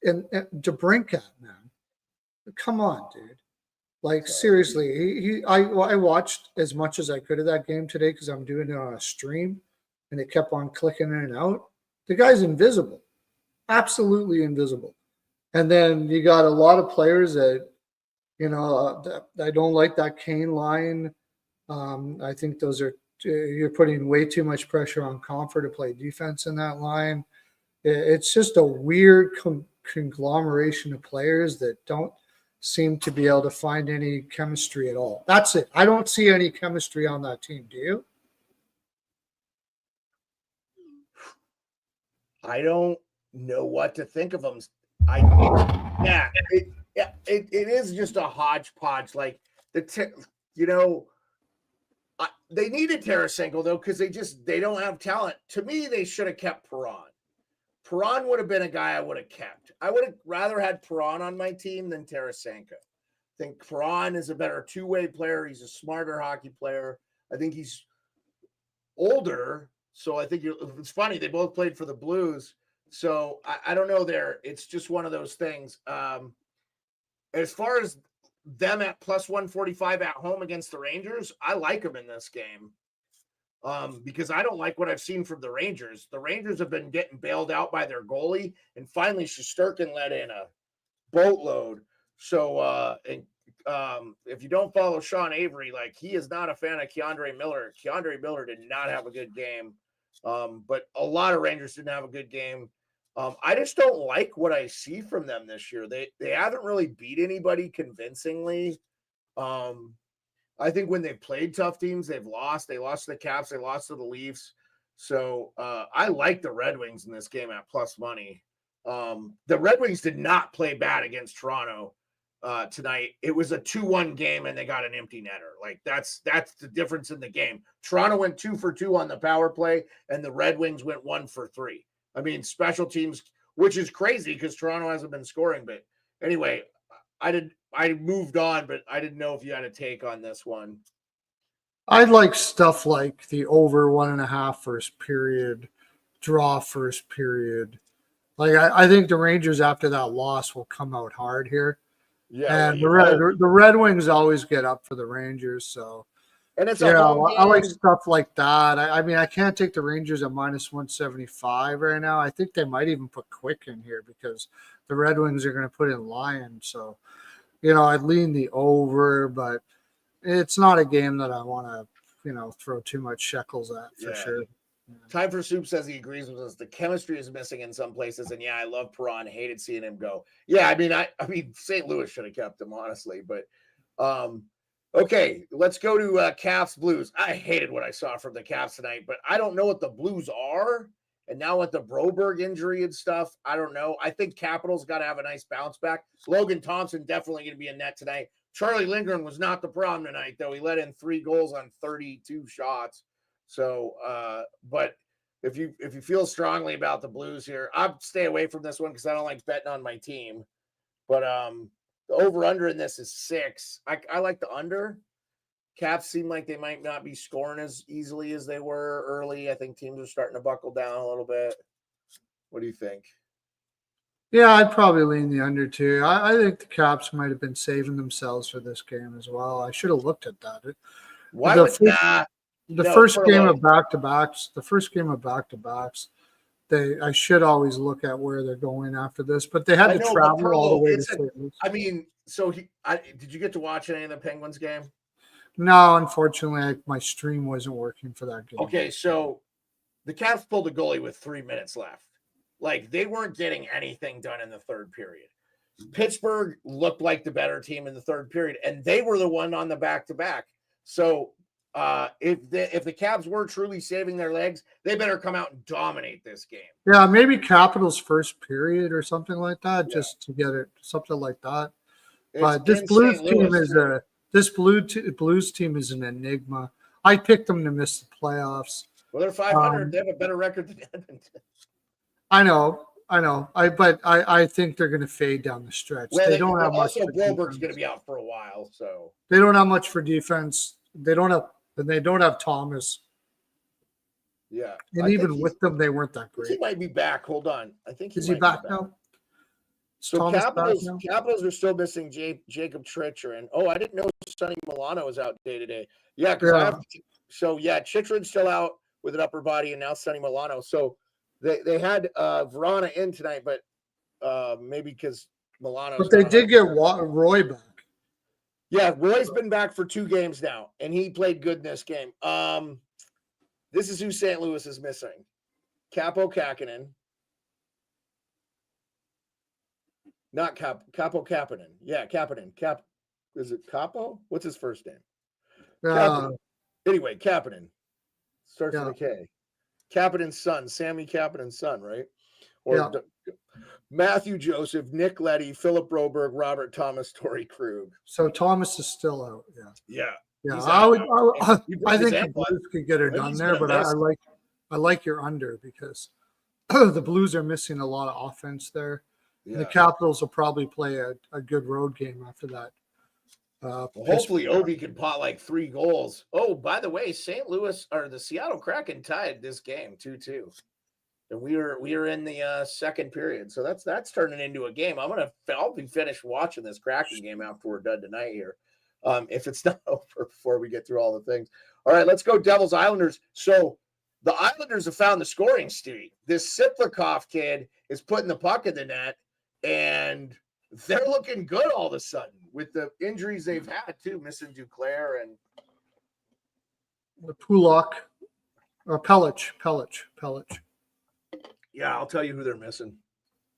and DeBrincat, man, come on, dude. Like seriously, I watched as much as I could of that game today because I'm doing it on a stream, and it kept on clicking in and out. The guy's invisible, absolutely invisible. And then you got a lot of players that I don't like that Kane line. I think those are you're putting way too much pressure on Comfort to play defense in that line. It's just a weird conglomeration of players that don't seem to be able to find any chemistry at all. That's it. I don't see any chemistry on that team. Do you? I don't know what to think of them. It is just a hodgepodge. Like they needed Tarasenko though because they don't have talent. To me, they should have kept Perron. Perron would have been a guy I would have kept. I would have rather had Perron on my team than Tarasenko. I think Perron is a better two-way player. He's a smarter hockey player. I think he's older. So I think it's funny. They both played for the Blues. So I don't know there. It's just one of those things. As far as them at plus 145 at home against the Rangers, I like them in this game. Because I don't like what I've seen from the Rangers. The Rangers have been getting bailed out by their goalie, and finally Shesterkin let in a boatload. So, if you don't follow Sean Avery, like he is not a fan of Keandre Miller. Keandre Miller did not have a good game, but a lot of Rangers didn't have a good game. I just don't like what I see from them this year. They haven't really beat anybody convincingly. I think when they've played tough teams, they've lost. They lost to the Caps. They lost to the Leafs. So I like the Red Wings in this game at plus money. The Red Wings did not play bad against Toronto tonight. It was a 2-1 game, and they got an empty netter. Like that's the difference in the game. Toronto went 2 for 2 on the power play, and the Red Wings went 1 for 3. I mean, special teams, which is crazy because Toronto hasn't been scoring. But anyway, I moved on, but I didn't know if you had a take on this one. I like stuff like the over 1.5 first period, draw first period. Like I think the Rangers after that loss will come out hard here. Yeah, And the Red Wings always get up for the Rangers, so and it's I like stuff like that. I mean, I can't take the Rangers at minus 175 right now. I think they might even put Quick in here because the Red Wings are going to put in Lyon. So, I'd lean the over, but it's not a game that I want to, throw too much shekels at for sure. Yeah. Time for Soup says he agrees with us. The chemistry is missing in some places, and I love Perron. Hated seeing him go. Yeah, I mean, St. Louis should have kept him honestly, but okay, let's go to Caps Blues. I hated what I saw from the Caps tonight, but I don't know what the Blues are. And now with the Broberg injury and stuff, I don't know. I think Capitals got to have a nice bounce back. Logan Thompson definitely going to be in net tonight. Charlie Lindgren was not the problem tonight, though. He let in 3 goals on 32 shots. So, but if you feel strongly about the Blues here, I'd stay away from this one because I don't like betting on my team. But the over-under in this is 6. I like the under. Caps seem like they might not be scoring as easily as they were early. I think teams are starting to buckle down a little bit. What do you think? Yeah, I'd probably lean the under too. I think the Caps might have been saving themselves for this game as well. I should have looked at that. The first game of back-to-backs, I should always look at where they're going after this, but they had to travel all the way to St. Louis. I mean, so did you get to watch any of the Penguins game? No, unfortunately, my stream wasn't working for that game. Okay, so the Caps pulled a goalie with 3 minutes left. Like, they weren't getting anything done in the third period. Pittsburgh looked like the better team in the third period, and they were the one on the back-to-back. So if the Cavs were truly saving their legs, they better come out and dominate this game. Yeah, maybe Capitals first period or something like that, Yeah. just to get it, something like that. It's But this in Blues St. team Louis, is Blues team is an enigma. I picked them to miss the playoffs. well, they're 500. They have a better record than Edmonton. I know. But I think they're going to fade down the stretch. Well, they don't have much. Also, Broberg's going to be out for a while, so they don't have much for defense. They don't have Thomas. Yeah, And even with them, they weren't that great. He might be back. Hold on, I think is he back now? So Capitals are still missing Jacob Chitrin, and I didn't know Sonny Milano was out day to day. Yeah, Chitrin's still out with an upper body, and now Sonny Milano. So they had Verona in tonight, but maybe because Milano. But they did get Roy back. Yeah, Roy's been back for 2 games now, and he played good in this game. This is who St. Louis is missing: Capo Kakinen. Not Capo Kapanen. Yeah, Kapanen. Is it Capo? What's his first name? Anyway, Kapanen. Starts with a K. Kapanen's son, Sammy Kapanen's son, right? Matthew Joseph, Nick Leddy, Philip Broberg, Robert Thomas, Torrey Krug. So Thomas is still out. Yeah. I think the Blues could get her done there, but I like your under because the Blues are missing a lot of offense there. Yeah. The Capitals will probably play a good road game after that. Hopefully Obi can pot like 3 goals. Oh, by the way, St. Louis or the Seattle Kraken tied this game 2-2. And we are in the second period. So that's turning into a game. I'll be finished watching this Kraken game after we're done tonight here. If it's not over before we get through all the things. All right, let's go Devils Islanders. So the Islanders have found the scoring streak. This Siplikov kid is putting the puck in the net. And they're looking good all of a sudden with the injuries they've had too, missing Duclair and Pulak, or Pellich. Yeah, I'll tell you who they're missing.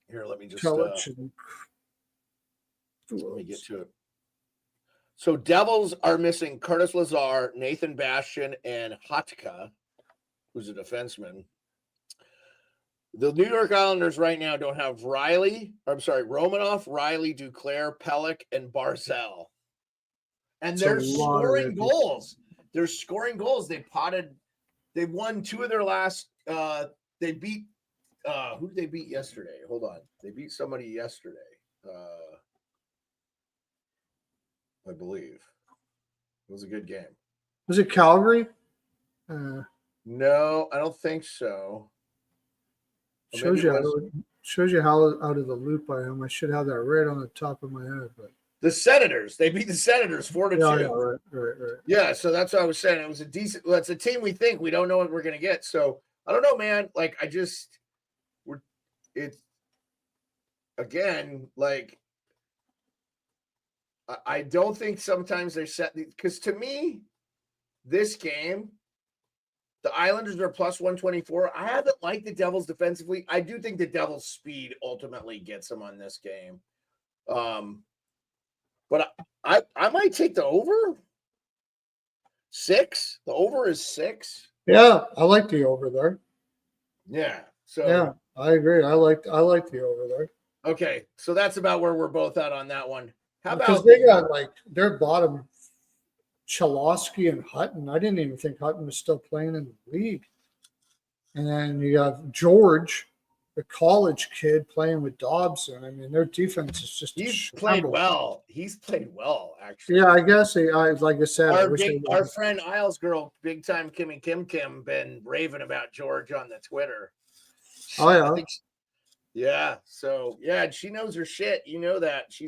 Here, let me just let me get to it. So Devils are missing Curtis Lazar, Nathan Bastian, and Hatka, who's a defenseman. The New York Islanders right now don't have Romanoff, Riley, Duclair, Pelech, and Barzell. And they're scoring goals. They're scoring goals. They won 2 of their last they beat who did they beat yesterday? Hold on. They beat somebody yesterday. I believe. It was a good game. Was it Calgary? No, I don't think so. Shows you how out of the loop I am. I should have that right on the top of my head. But the Senators, they beat the Senators 4-2. Right. Yeah, so that's what I was saying. It was a decent. Well, it's a team we think we don't know what we're gonna get. So I don't know, man. Like I don't think sometimes they're set because to me, this game. The Islanders are plus 124. I haven't liked the Devils defensively. I do think the Devils' speed ultimately gets them on this game. But I might take the over. 6. The over is 6. Yeah, I like the over there. Yeah. So yeah, I agree. I like the over there. Okay, so that's about where we're both at on that one. How about because they got their bottom. Chalosky and Hutton. I didn't even think Hutton was still playing in the league. And then you have George, the college kid, playing with Dobson. I mean, their defense is just He's played well, actually. Yeah, I guess like I said, our friend Isles girl, big time Kimmy Kim, been raving about George on the Twitter. So she knows her shit. You know that she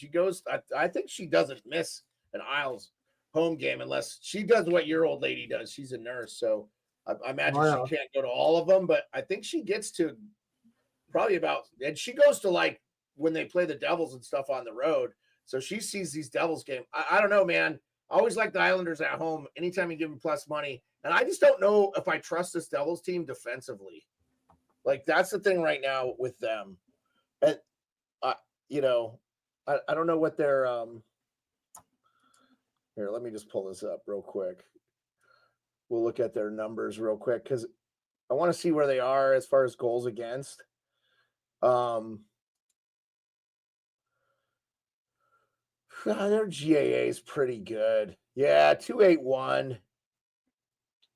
goes. I think she doesn't miss an Isles home game unless she does what your old lady does. She's a nurse, so I imagine she can't go to all of them, but I think she gets to probably about, and she goes to when they play the Devils and stuff on the road, so she sees these Devils games. I don't know, man. I always like the Islanders at home anytime you give them plus money, and I just don't know if I trust this Devils team defensively. That's the thing right now with them. And you know, I don't know what their here, let me just pull this up real quick. We'll look at their numbers real quick because I want to see where they are as far as goals against. Their GAA is pretty good. Yeah, 281.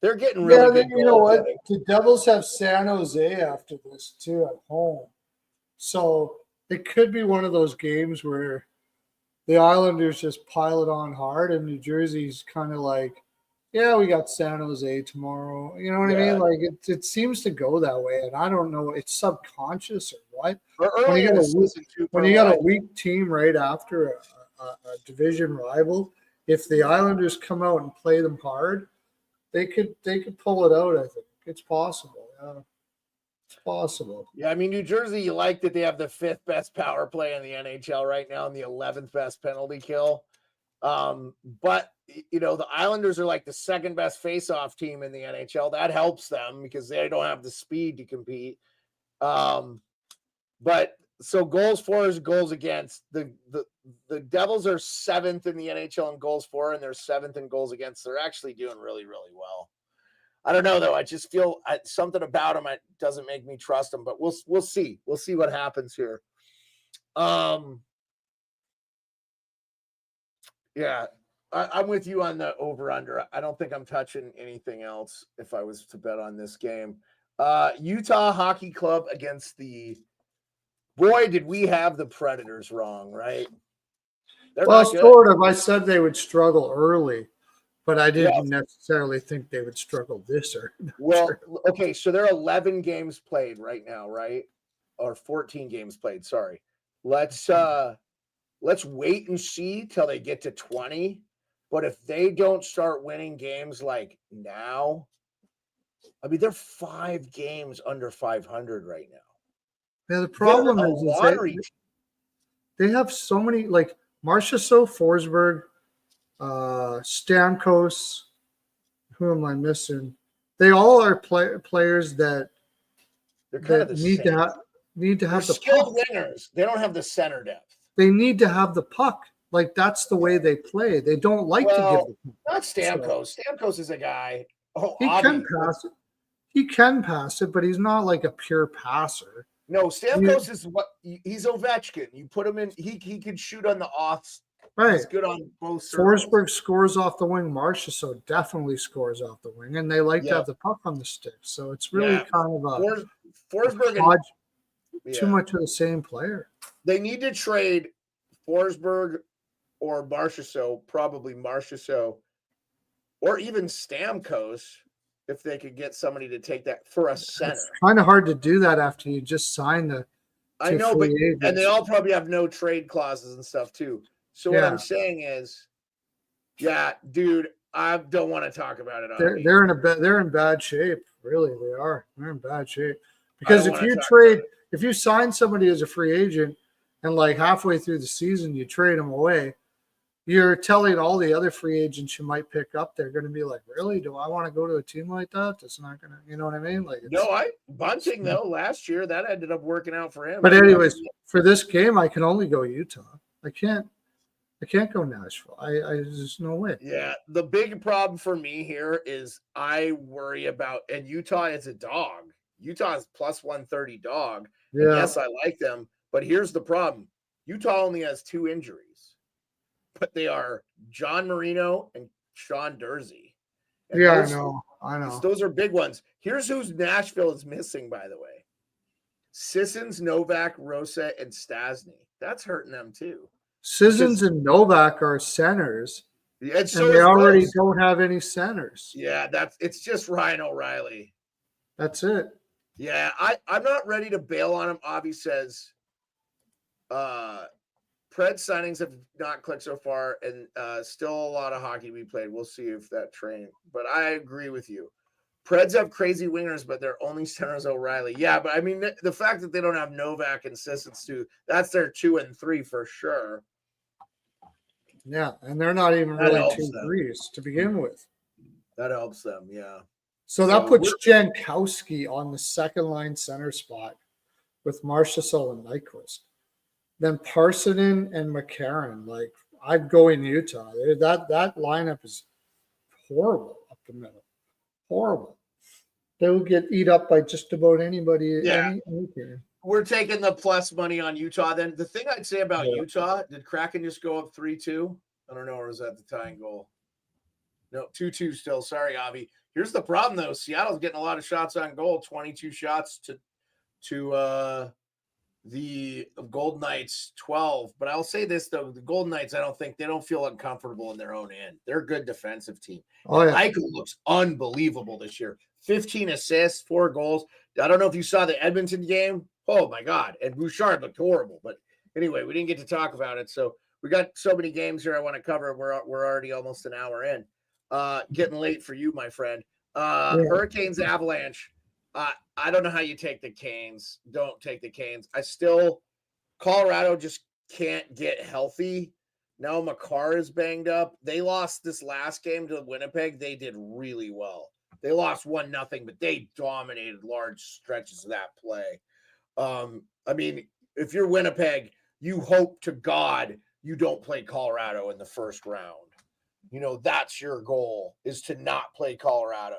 They're getting really good. You know what? The Devils have San Jose after this too at home, so it could be one of those games where the Islanders just pile it on hard, and New Jersey's kind of like, yeah, we got San Jose tomorrow. You know what I mean? Like it seems to go that way, and I don't know. It's subconscious or what. When you got a weak team right after a division rival, if the Islanders come out and play them hard, they could pull it out. I think it's possible. Yeah. It's possible. Yeah, I mean, New Jersey, you like that they have the 5th best power play in the NHL right now and the 11th best penalty kill. But, you know, the Islanders are like the 2nd best face-off team in the NHL. That helps them because they don't have the speed to compete. But so goals for is goals against. The Devils are 7th in the NHL in goals for, and they're 7th in goals against. They're actually doing really, really well. I don't know, though. I just feel something about them doesn't make me trust them, but we'll see. We'll see what happens here. Yeah, I'm with you on the over-under. I don't think I'm touching anything else if I was to bet on this game. Utah Hockey Club against the – boy, did we have the Predators wrong, right? Well, sort of. I said they would struggle early. But I didn't necessarily think they would struggle this early. Well, okay, so there are 11 games played right now, right? Or 14 games played, sorry. Let's wait and see till they get to 20. But if they don't start winning games like now, I mean, they're 5 games under 500 right now. Yeah, the problem is they have so many, like Marchessault, Forsberg, Stamkos, who am I missing? They all are players that need to have the skilled wingers. They don't have the center depth. They need to have the puck. Like that's the way they play. They don't like to give the puck. Not Stamkos. So, Stamkos is a guy. He can pass it. He can pass it, but he's not like a pure passer. No, Stamkos is he's Ovechkin. You put him in, he can shoot on the offs. Right. He's good on both circles. Forsberg scores off the wing. Marchessault definitely scores off the wing, and they like to have the puck on the stick. So it's really kind of a Forsberg too much of the same player. They need to trade Forsberg or Marchessault, probably Marchessault, or even Stamkos, if they could get somebody to take that for a center. It's kind of hard to do that after you just signed the. I know, but and they all probably have no trade clauses and stuff too. So what I'm saying is, dude, I don't want to talk about it. They're in bad shape. Really, they are. They're in bad shape because if you sign somebody as a free agent and like halfway through the season you trade them away, you're telling all the other free agents you might pick up they're going to be like, really? Do I want to go to a team like that? That's not going to, you know what I mean? Like Bunting though last year that ended up working out for him. But anyways, for this game, I can only go Utah. I can't go Nashville. There's no way. Yeah, the big problem for me here is I worry about, and Utah is a dog. Utah is plus 130 dog. Yeah. Yes, I like them, but here's the problem. Utah only has 2 injuries, but they are John Marino and Sean Dursey. And I know. Those are big ones. Here's who's Nashville is missing, by the way. Sissons, Novak, Rosa, and Stasny. That's hurting them too. Sissons and Novak are centers, and they already don't have any centers. Yeah, it's just Ryan O'Reilly. That's it. Yeah, I'm not ready to bail on him. Avi says Pred signings have not clicked so far, and still a lot of hockey we played. We'll see if that train. But I agree with you. Preds have crazy wingers, but their only center is O'Reilly. Yeah, but I mean, the fact that they don't have Novak and Sissons too, that's their 2 and 3 for sure. Yeah, and they're not even really 2-3s to begin with. That helps them, yeah. So that puts Jankowski on the second line center spot with Marchessault and Nyquist. then Parsonen and McCarron. Like I'd go in Utah. That lineup is horrible up the middle. Horrible. They will get eat up by just about anybody. Yeah. Anything. We're taking the plus money on Utah. Then the thing I'd say about Yeah. Utah, did Kraken just go up 3-2? I don't know, or was that the tying goal? No, 2-2 still. Sorry, Avi. Here's the problem though. Seattle's getting a lot of shots on goal, 22 shots to the Golden Knights 12. But I'll say this though, the Golden Knights, I don't think they don't feel uncomfortable in their own end. They're a good defensive team. Oh yeah. Eichel looks unbelievable this year. 15 assists, 4 goals. I don't know if you saw the Edmonton game. Oh my God. And Bouchard looked horrible. But anyway, we didn't get to talk about it. So we got so many games here I want to cover. We're already almost an hour in. Getting late for you, my friend. Hurricanes, Avalanche. I don't know how you take the Canes. Don't take the Canes. Colorado just can't get healthy. Now Makar is banged up. They lost this last game to Winnipeg. They did really well. They lost 1-0, but they dominated large stretches of that play. I mean, if you're Winnipeg, you hope to God you don't play Colorado in the first round. You know, that's your goal, is to not play Colorado.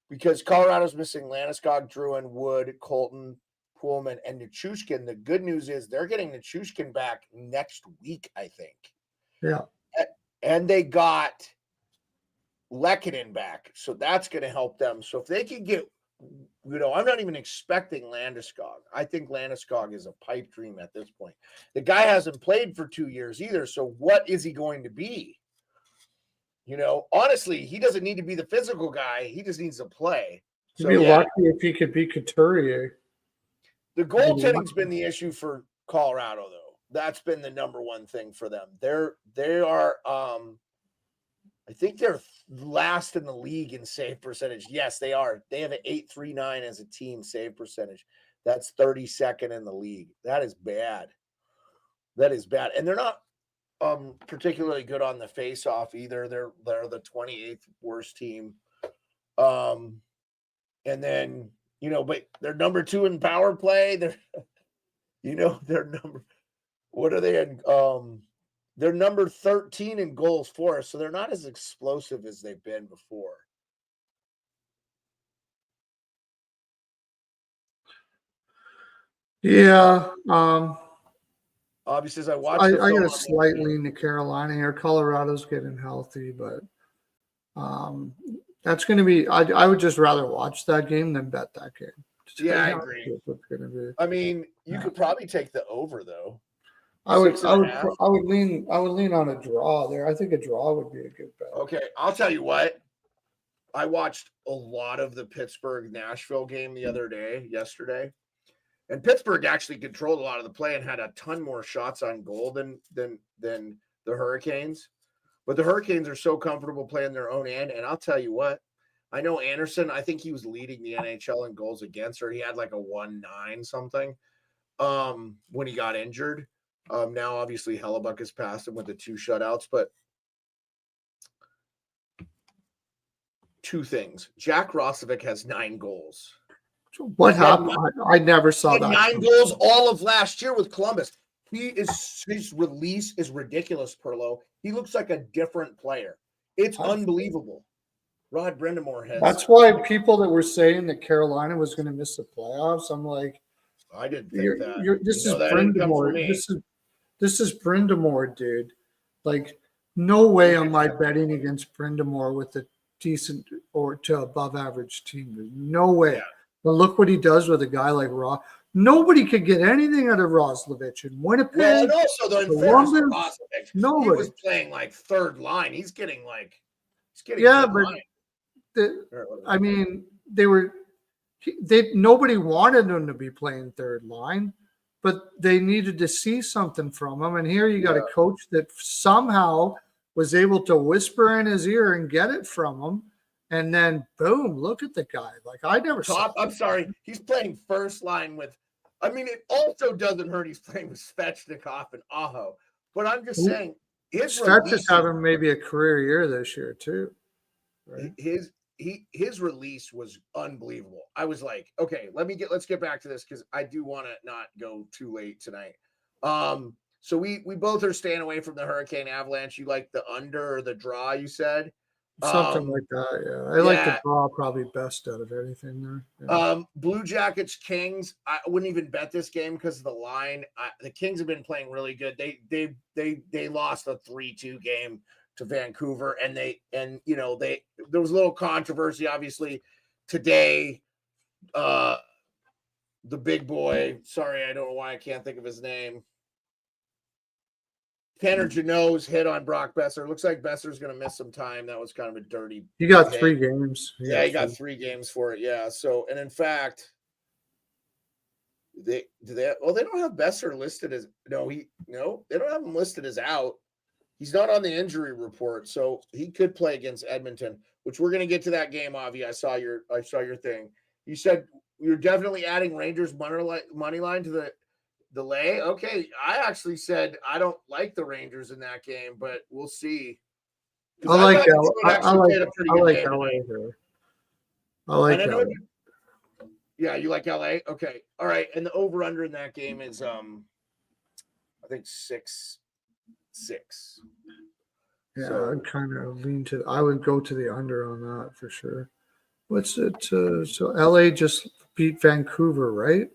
Because Colorado's missing Landeskog, Drouin, Wood, Colton, Pullman, and Nichushkin. The good news is they're getting Nichushkin back next week, I think. Yeah. And they got Lehkonen back. So that's going to help them. So if they can get, I'm not even expecting Landeskog. I think Landeskog is a pipe dream at this point. The guy hasn't played for 2 years either. So what is he going to be? Honestly, he doesn't need to be the physical guy. He just needs to play. He'd be lucky if he could be Couturier. The goaltending's been the issue for Colorado, though. That's been the number one thing for them. They are, I think they're last in the league in save percentage. Yes, they are. They have an 8.39 as a team save percentage. That's 32nd in the league. That is bad. And they're not particularly good on the face-off either. They're the 28th worst team. And then, but they're number 2 in power play. They're what are they in? They're number 13 in goals for, so they're not as explosive as they've been before. Yeah. Obviously, as I watch, I got a slight lean to Carolina here. Colorado's getting healthy, but that's going to be. I would just rather watch that game than bet that game. I agree. What's going to be. I mean, you could probably take the over though. I would lean on a draw there. I think a draw would be a good bet. Okay, I'll tell you what. I watched a lot of the Pittsburgh-Nashville game yesterday. And Pittsburgh actually controlled a lot of the play and had a ton more shots on goal than the Hurricanes. But the Hurricanes are so comfortable playing their own end. And I'll tell you what, I know Anderson, I think he was leading the NHL in goals against, or he had like a 1.9 something when he got injured. Now, obviously, Hellebuck has passed him with the 2 shutouts. But 2 things. Jack Roslovic has 9 goals. What happened? I never saw that. 9 goals all of last year with Columbus. His release is ridiculous, Pearlo. He looks like a different player. It's unbelievable. Rod Brind'Amour has. That's why people that were saying that Carolina was going to miss the playoffs, I'm like, I didn't think that. This is Brind'Amour. This is Brind'Amour, dude. Like, no way am I betting against Brind'Amour with a decent or to above average team. No way. Yeah. But look what he does with a guy like Ross. Nobody could get anything out of Roslovic in Winnipeg. Well, and also the Roslovic, he was playing like third line. He's getting I mean, nobody wanted him to be playing third line, but they needed to see something from him. And here you got a coach that somehow was able to whisper in his ear and get it from him. And then, boom, look at the guy. Like, I never saw. I'm sorry. He's playing first line with, I mean, it also doesn't hurt he's playing with Svechnikov and Aho. But I'm just saying, Svech is having maybe a career year this year, too. Right? His release was unbelievable. I was like, okay, let's get back to this because I do want to not go too late tonight. So we both are staying away from the Hurricane Avalanche. You like the under or the draw, you said? Something like that, yeah. I like the draw probably best out of anything there. Yeah. Blue Jackets Kings. I wouldn't even bet this game because of the line. The Kings have been playing really good. They lost a 3-2 game to Vancouver, and there was a little controversy obviously today. The big boy. Sorry, I don't know why I can't think of his name. Tanner Jeannot's hit on Brock Besser. Looks like Besser's going to miss some time. That was kind of a dirty. He got 3 games. He got 3 games for it. Yeah. So, and in fact, they don't have Besser listed as they don't have him listed as out. He's not on the injury report, so he could play against Edmonton, which we're going to get to that game. Avi, I saw your thing. You said you're definitely adding Rangers money line to the lay. Okay, I actually said I don't like the Rangers in that game, but we'll see. I like LA here. I like LA. Yeah, you like LA? Okay. All right. And the over-under in that game is I think 6-6. Yeah, so, I'd kind of lean to I would go to the under on that for sure. What's it? So LA just beat Vancouver, right?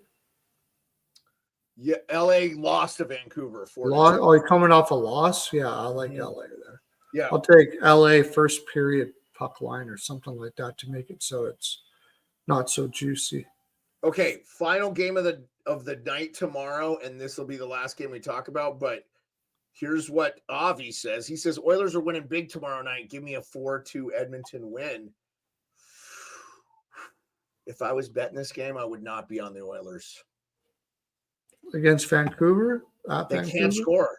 Yeah, LA lost to Vancouver. Oh, you're coming off a loss? Yeah, I like LA there. Yeah. I'll take LA first period puck line or something like that to make it so it's not so juicy. Okay, final game of the night tomorrow, and this will be the last game we talk about, but here's what Avi says. He says Oilers are winning big tomorrow night. Give me a 4-2 Edmonton win. If I was betting this game, I would not be on the Oilers. Against Vancouver? Can't score.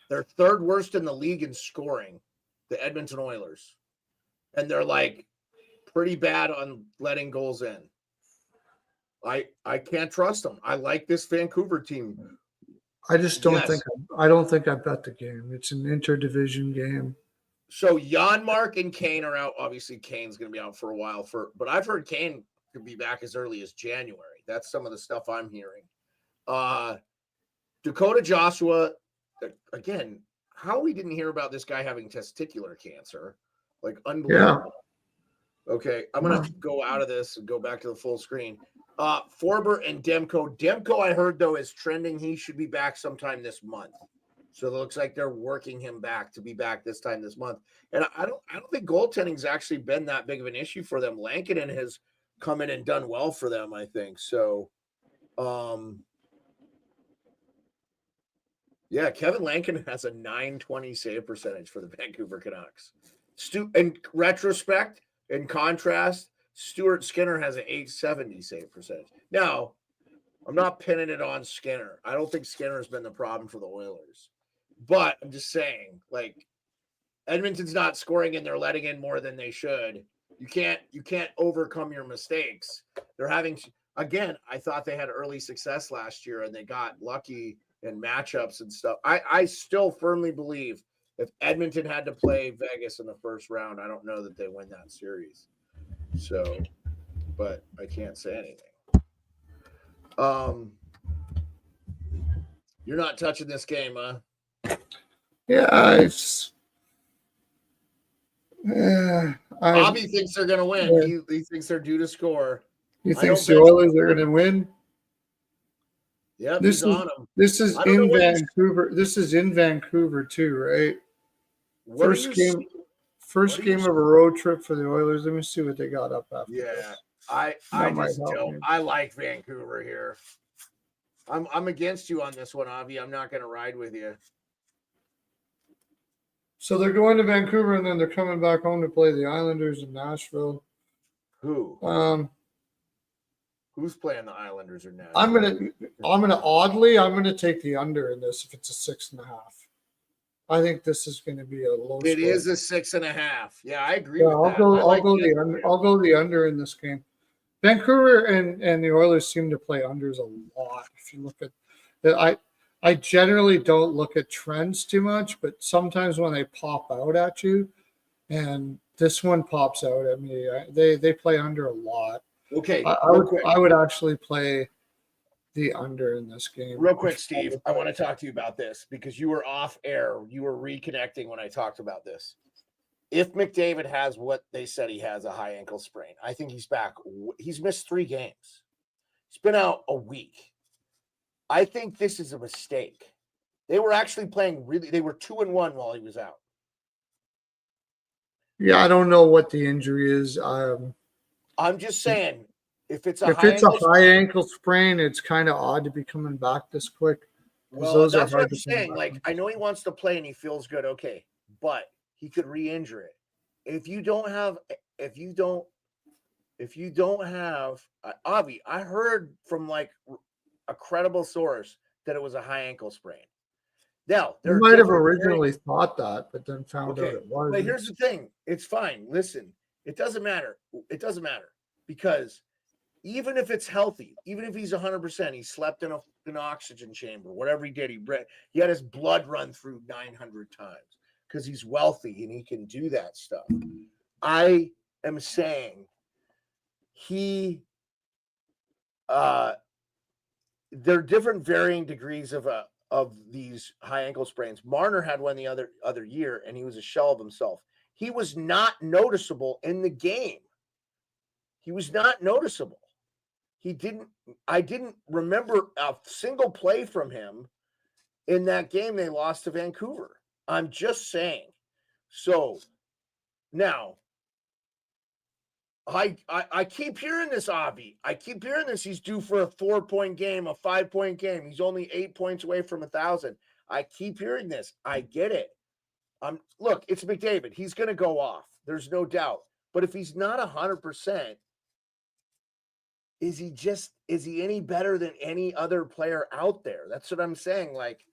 They're third worst in the league in scoring, the Edmonton Oilers. And they're like pretty bad on letting goals in. I can't trust them. I like this Vancouver team. I just don't think I bet the game. It's an interdivision game. So Janmark and Kane are out. Obviously, Kane's going to be out for a while. But I've heard Kane could be back as early as January. That's some of the stuff I'm hearing. Dakota Joshua, again, how we didn't hear about this guy having testicular cancer, like unbelievable. Yeah. Okay, I'm gonna go out of this and go back to the full screen. Forbert and Demko. Demko, I heard though, is trending. He should be back sometime this month. So it looks like they're working him back to be back this time this month. And I don't think goaltending's actually been that big of an issue for them. Lankinen has come in and done well for them, I think. So, yeah, Kevin Lankinen has a .920 save percentage for the Vancouver Canucks. In retrospect, in contrast, Stuart Skinner has an .870 save percentage. Now, I'm not pinning it on Skinner. I don't think Skinner has been the problem for the Oilers. But I'm just saying, like, Edmonton's not scoring and they're letting in more than they should. You can't overcome your mistakes. They're having, again, I thought they had early success last year and they got lucky in matchups and stuff. I still firmly believe if Edmonton had to play Vegas in the first round, I don't know that they win that series. So, but I can't say anything. You're not touching this game, huh? Yeah, Bobby thinks they're going to win. Yeah. He thinks they're due to score. He thinks the Oilers are going to win? Yeah, he's on them. This is in Vancouver. This is in Vancouver too, right? First game of a road trip for the Oilers. Let me see what they got up after. Yeah, this. I just don't. I like Vancouver here. I'm against you on this one, Avi. I'm not going to ride with you. So they're going to Vancouver and then they're coming back home to play the Islanders in Nashville. Who? Who's playing the Islanders or Nashville? I'm gonna take the under in this if it's a 6.5. I think this is going to be a low. It is a 6.5. Yeah, I agree with that. I'll go the under in this game. Vancouver and the Oilers seem to play unders a lot. If you look at that, I generally don't look at trends too much, but sometimes when they pop out at you, and this one pops out at me, they play under a lot. Okay, I would actually play the under in this game. Real quick, Steve, I want to talk to you about this because you were off air. You were reconnecting when I talked about this. If McDavid has what they said he has, a high ankle sprain, I think he's back. He's missed 3 games. He's been out a week. I think this is a mistake. They were actually playing they were 2-1 while he was out. Yeah, I don't know what the injury is. I'm just saying, if it's a high ankle sprain, it's kind of odd to be coming back this quick. Well, that's what I'm saying. Like, I know he wants to play and he feels good. Okay, but he could re-injure it. If you don't have Avi, I heard from like a credible source that it was a high ankle sprain. Now, they might have originally thought that, but then found out it wasn't. But here's the thing. It's fine. Listen, it doesn't matter. It doesn't matter because even if it's healthy, even if he's 100%, he slept in an oxygen chamber, whatever he did, he had his blood run through 900 times because he's wealthy and he can do that stuff. I am saying there are different varying degrees of these high ankle sprains. Marner had one the other year, and he was a shell of himself. He was not noticeable in the game. He was not noticeable. I didn't remember a single play from him in that game they lost to Vancouver. I'm just saying. So now I keep hearing this, Avi. I keep hearing this. He's due for a 4-point game, a 5-point game. He's only 8 points away from 1,000. I keep hearing this. I get it. Look, it's McDavid. He's going to go off. There's no doubt. But if he's not 100%, is he any better than any other player out there? That's what I'm saying. Like,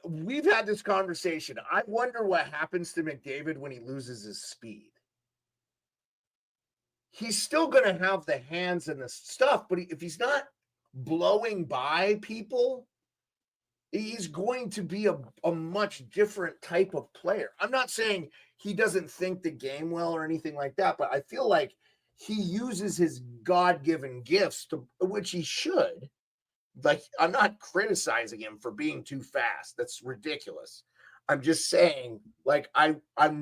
we've had this conversation. I wonder what happens to McDavid when he loses his speed. He's still going to have the hands and the stuff, but if he's not blowing by people, he's going to be a much different type of player. I'm not saying he doesn't think the game well or anything like that, but I feel like he uses his God-given gifts, which he should. Like, I'm not criticizing him for being too fast. That's ridiculous. I'm just saying, like, I'm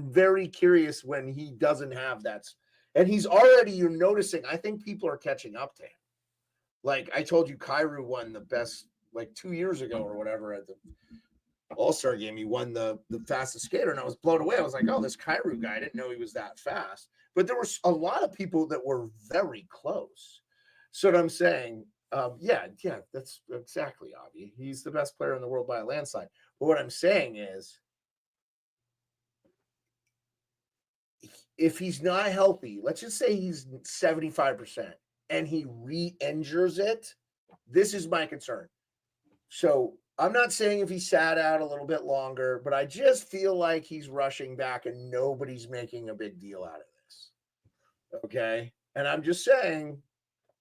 very curious when he doesn't have that. And he's already, you're noticing, I think people are catching up to him. Like I told you, Kyrou won the best, like 2 years ago or whatever at the All-Star game. He won the fastest skater, and I was blown away. I was like, oh, this Kyrou guy, I didn't know he was that fast. But there was a lot of people that were very close. So what I'm saying, yeah, that's exactly Avi. He's the best player in the world by a landslide. But what I'm saying is, if he's not healthy, let's just say he's 75% and he re-injures it, this is my concern. So I'm not saying if he sat out a little bit longer, but I just feel like he's rushing back and nobody's making a big deal out of this. Okay? And I'm just saying,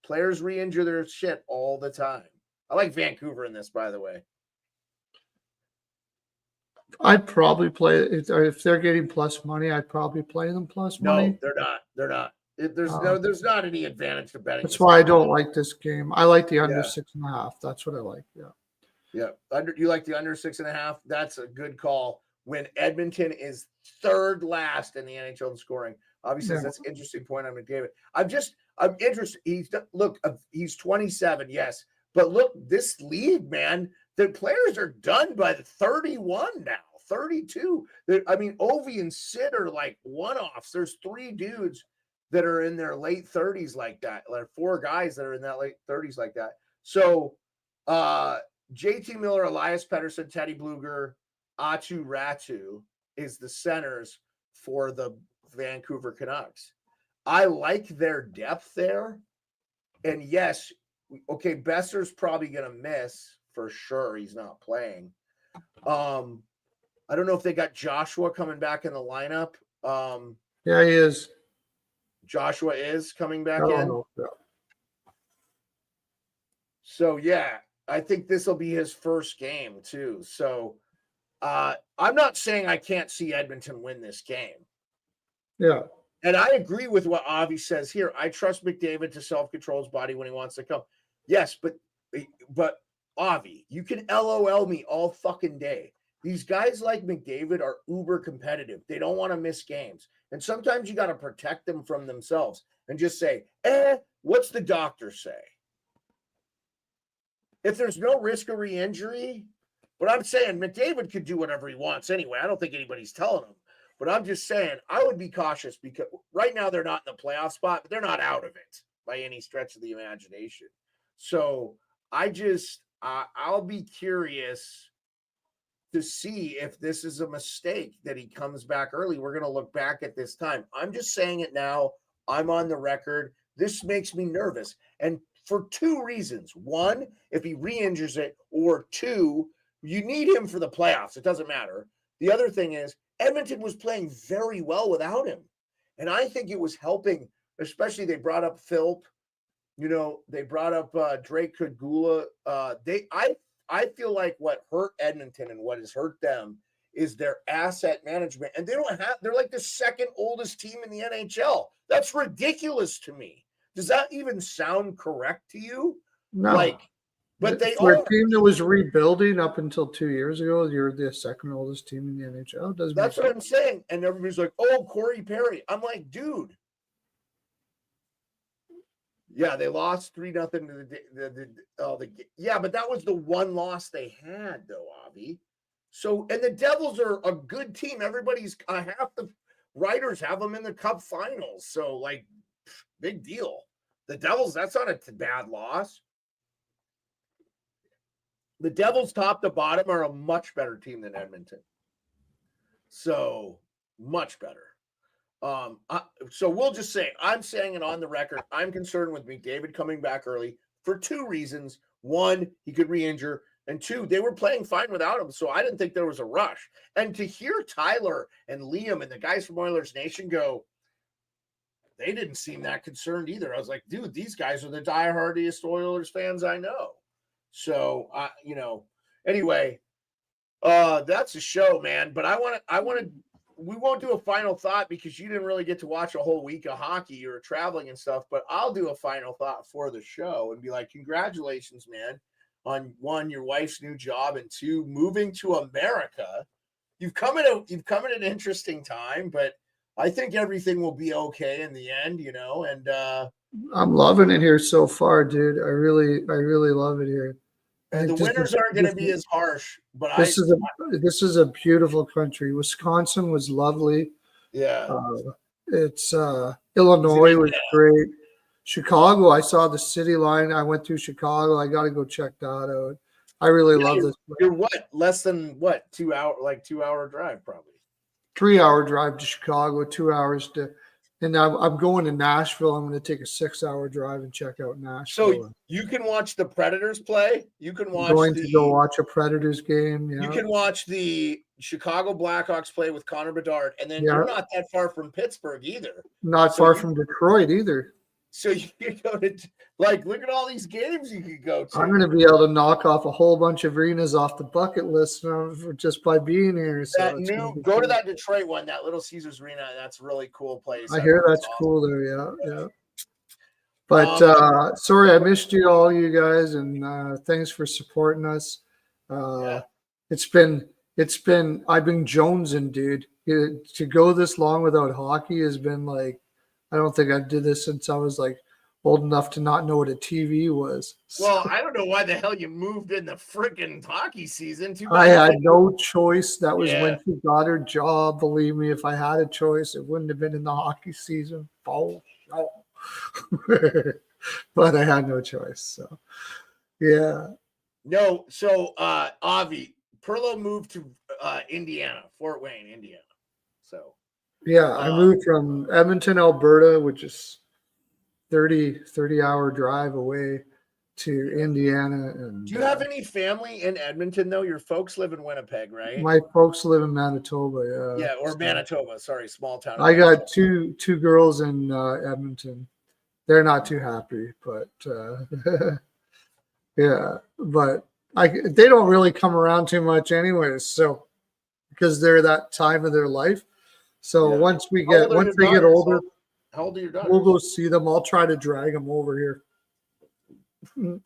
players re-injure their shit all the time. I like Vancouver in this, by the way. I'd probably play if they're getting plus money. I'd probably play them plus money. No, they're not. They're not. There's not any advantage to betting. That's why I don't like this game. I like the under 6.5. That's what I like. Yeah. You like the under 6.5? That's a good call. When Edmonton is third last in the NHL in scoring, obviously that's an interesting point on McDavid. I'm interested. He's 27, yes, but look, this league, man, the players are done by the 31 now, 32. Ovi and Sid are like one-offs. There's 3 dudes that are in their late 30s like that. Like 4 guys that are in that late 30s like that. So, JT Miller, Elias Pettersson, Teddy Bluger, Atu Ratu is the centers for the Vancouver Canucks. I like their depth there. And yes, okay, Besser's probably going to miss for sure. He's not playing. I don't know if they got Joshua coming back in the lineup. Yeah, he is. Joshua is coming back in. Yeah. So, yeah, I think this will be his first game too. So, I'm not saying I can't see Edmonton win this game. Yeah. And I agree with what Avi says here. I trust McDavid to self-control his body when he wants to come. Yes, but Avi, you can LOL me all fucking day. These guys like McDavid are uber competitive. They don't want to miss games. And sometimes you got to protect them from themselves and just say, what's the doctor say? If there's no risk of re-injury, but I'm saying McDavid could do whatever he wants anyway. I don't think anybody's telling him. But I'm just saying I would be cautious because right now they're not in the playoff spot, but they're not out of it by any stretch of the imagination. So I'll be curious to see if this is a mistake that he comes back early. We're going to look back at this time. I'm just saying it now. I'm on the record. This makes me nervous. And for two reasons. One, if he re-injures it, or two, you need him for the playoffs. It doesn't matter. The other thing is Edmonton was playing very well without him. And I think it was helping, especially they brought up Philp. They brought up Drake Kagula. I feel like what hurt Edmonton and what has hurt them is their asset management. And they're like the second oldest team in the NHL. That's ridiculous to me. Does that even sound correct to you? No. But they for are a team that was rebuilding up until 2 years ago. You're the second oldest team in the NHL. That's what I'm saying. And everybody's like, "Oh, Corey Perry." I'm like, dude. Yeah, they lost 3-0 to yeah, but that was the one loss they had, though, Avi. So, and the Devils are a good team. Everybody's half the writers have them in the Cup Finals. So, like, big deal. The Devils, that's not a bad loss. The Devils, top to bottom, are a much better team than Edmonton. So, much better. So we'll just say, I'm saying it on the record. I'm concerned with McDavid coming back early for two reasons. One, he could re-injure. And two, they were playing fine without him. So I didn't think there was a rush. And to hear Tyler and Liam and the guys from Oilers Nation go, they didn't seem that concerned either. I was like, dude, these guys are the diehardiest Oilers fans I know. So, anyway, that's a show, man. But we won't do a final thought because you didn't really get to watch a whole week of hockey. You were traveling and stuff, but I'll do a final thought for the show and be like, congratulations, man, on one, your wife's new job, and two, moving to America. You've come at an interesting time, but I think everything will be okay in the end, and I'm loving it here so far, dude. I really love it here. And the winters aren't going to be as harsh, but this is a beautiful country. Wisconsin was lovely. Yeah. It's Illinois was great. Chicago, I saw the city line. I went through Chicago. I got to go check that out. I really love this place. You're less than 2 hour, like 2 hour drive, probably. 3 hour drive to Chicago, 2 hours to. And I'm going to Nashville. I'm going to take a 6 hour drive and check out Nashville. So you can watch the Predators play. You can watch. To go watch a Predators game. Yeah. You can watch the Chicago Blackhawks play with Connor Bedard, and then you're not that far from Pittsburgh either. Not far from Detroit either. So you can go to look at all these games you could go to. I'm going to be able to knock off a whole bunch of arenas off the bucket list just by being here. So go to that Detroit one, that Little Caesars Arena. That's a really cool place. I hear that's awesome. Cool there. Yeah. But sorry, I missed you all, you guys, and thanks for supporting us. It's been I've been jonesing, dude. To go this long without hockey has been like, I don't think I did this since I was like old enough to not know what a TV was. Well, I don't know why the hell you moved in the freaking hockey season. I had no choice. That was when she got her job. Believe me, if I had a choice, it wouldn't have been in the hockey season. Oh, no. But I had no choice. So, yeah. No, so Avi, Pearlo moved to Indiana, Fort Wayne, Indiana. So. Yeah, I moved from Edmonton, Alberta, which is 30 hour drive away, to Indiana. And do you have any family in Edmonton, though? Your folks live in Winnipeg, right? My folks live in Manitoba, yeah. Yeah, or Manitoba. Sorry, small town. I got two girls in Edmonton. They're not too happy, but yeah. But they don't really come around too much anyways, so because they're that time of their life. So once they get older, How old are your daughters? We'll go see them. I'll try to drag them over here. How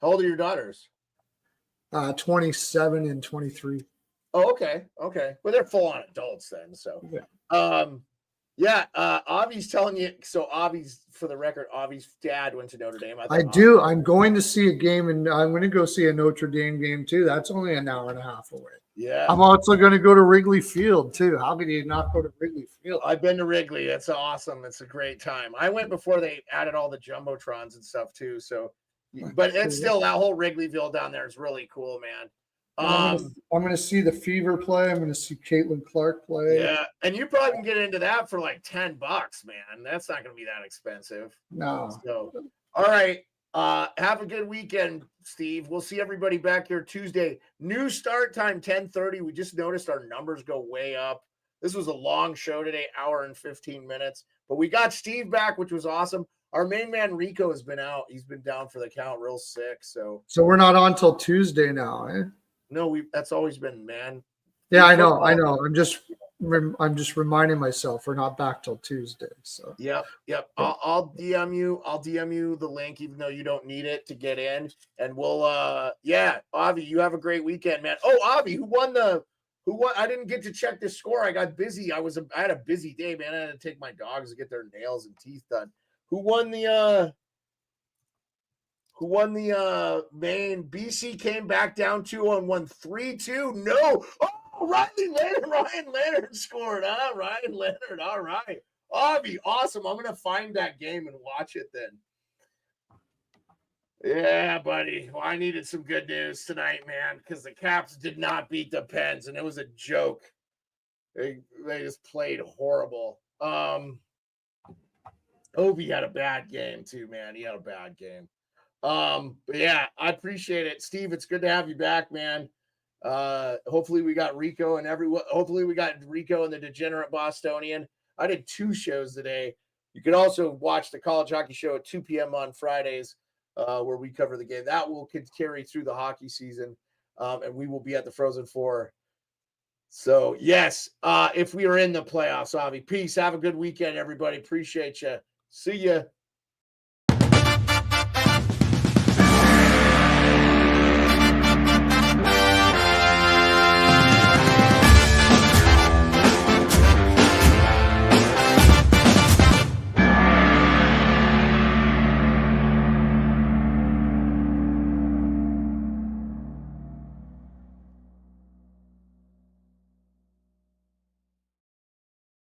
old are your daughters? 27 and 23. Oh, okay. Well, they're full on adults then. So, Avi's telling you. So, Avi's, for the record, Avi's dad went to Notre Dame. I do. I'm going to see a game, and I'm going to go see a Notre Dame game too. That's only an hour and a half away. Yeah. I'm also going to go to Wrigley Field too. How could you not go to Wrigley Field? I've been to Wrigley. It's awesome. It's a great time. I went before they added all the jumbotrons and stuff too. So, but it's still, that whole Wrigleyville down there is really cool, man. I'm going to see the Fever play. I'm going to see Caitlin Clark play. Yeah, and you probably can get into that for like $10, man. That's not going to be that expensive. No. So, all right. Have a good weekend, Steve. We'll see everybody back here Tuesday. New start time 10:30. We just noticed our numbers go way up. This was a long show today, hour and 15 minutes. But we got Steve back, which was awesome. Our main man Rico has been out. He's been down for the count, real sick. So we're not on till Tuesday now, eh? No, that's always been, man. Yeah, I know. I'm just reminding myself we're not back till Tuesday. So yep. I'll DM you the link, even though you don't need it to get in. And we'll Avi, you have a great weekend, man. Oh, Avi, who won? I didn't get to check the score. I got busy. I had a busy day, man. I had to take my dogs to get their nails and teeth done. Who won the main? BC came back down 2-1, won 3-2. No. Oh, Ryan Leonard scored. Ryan Leonard. All right. Avi, awesome. I'm going to find that game and watch it then. Yeah, buddy. Well, I needed some good news tonight, man, because the Caps did not beat the Pens, and it was a joke. They just played horrible. Ovi had a bad game too, man. He had a bad game. But yeah, I appreciate it. Steve, it's good to have you back, man. Hopefully we got Rico and the Degenerate Bostonian. I did 2 shows today. You can also watch the College Hockey Show at 2 p.m. on Fridays, where we cover the game. That will carry through the hockey season. And we will be at the Frozen Four. So yes, if we are in the playoffs, Avi. Peace. Have a good weekend, everybody. Appreciate you. See ya.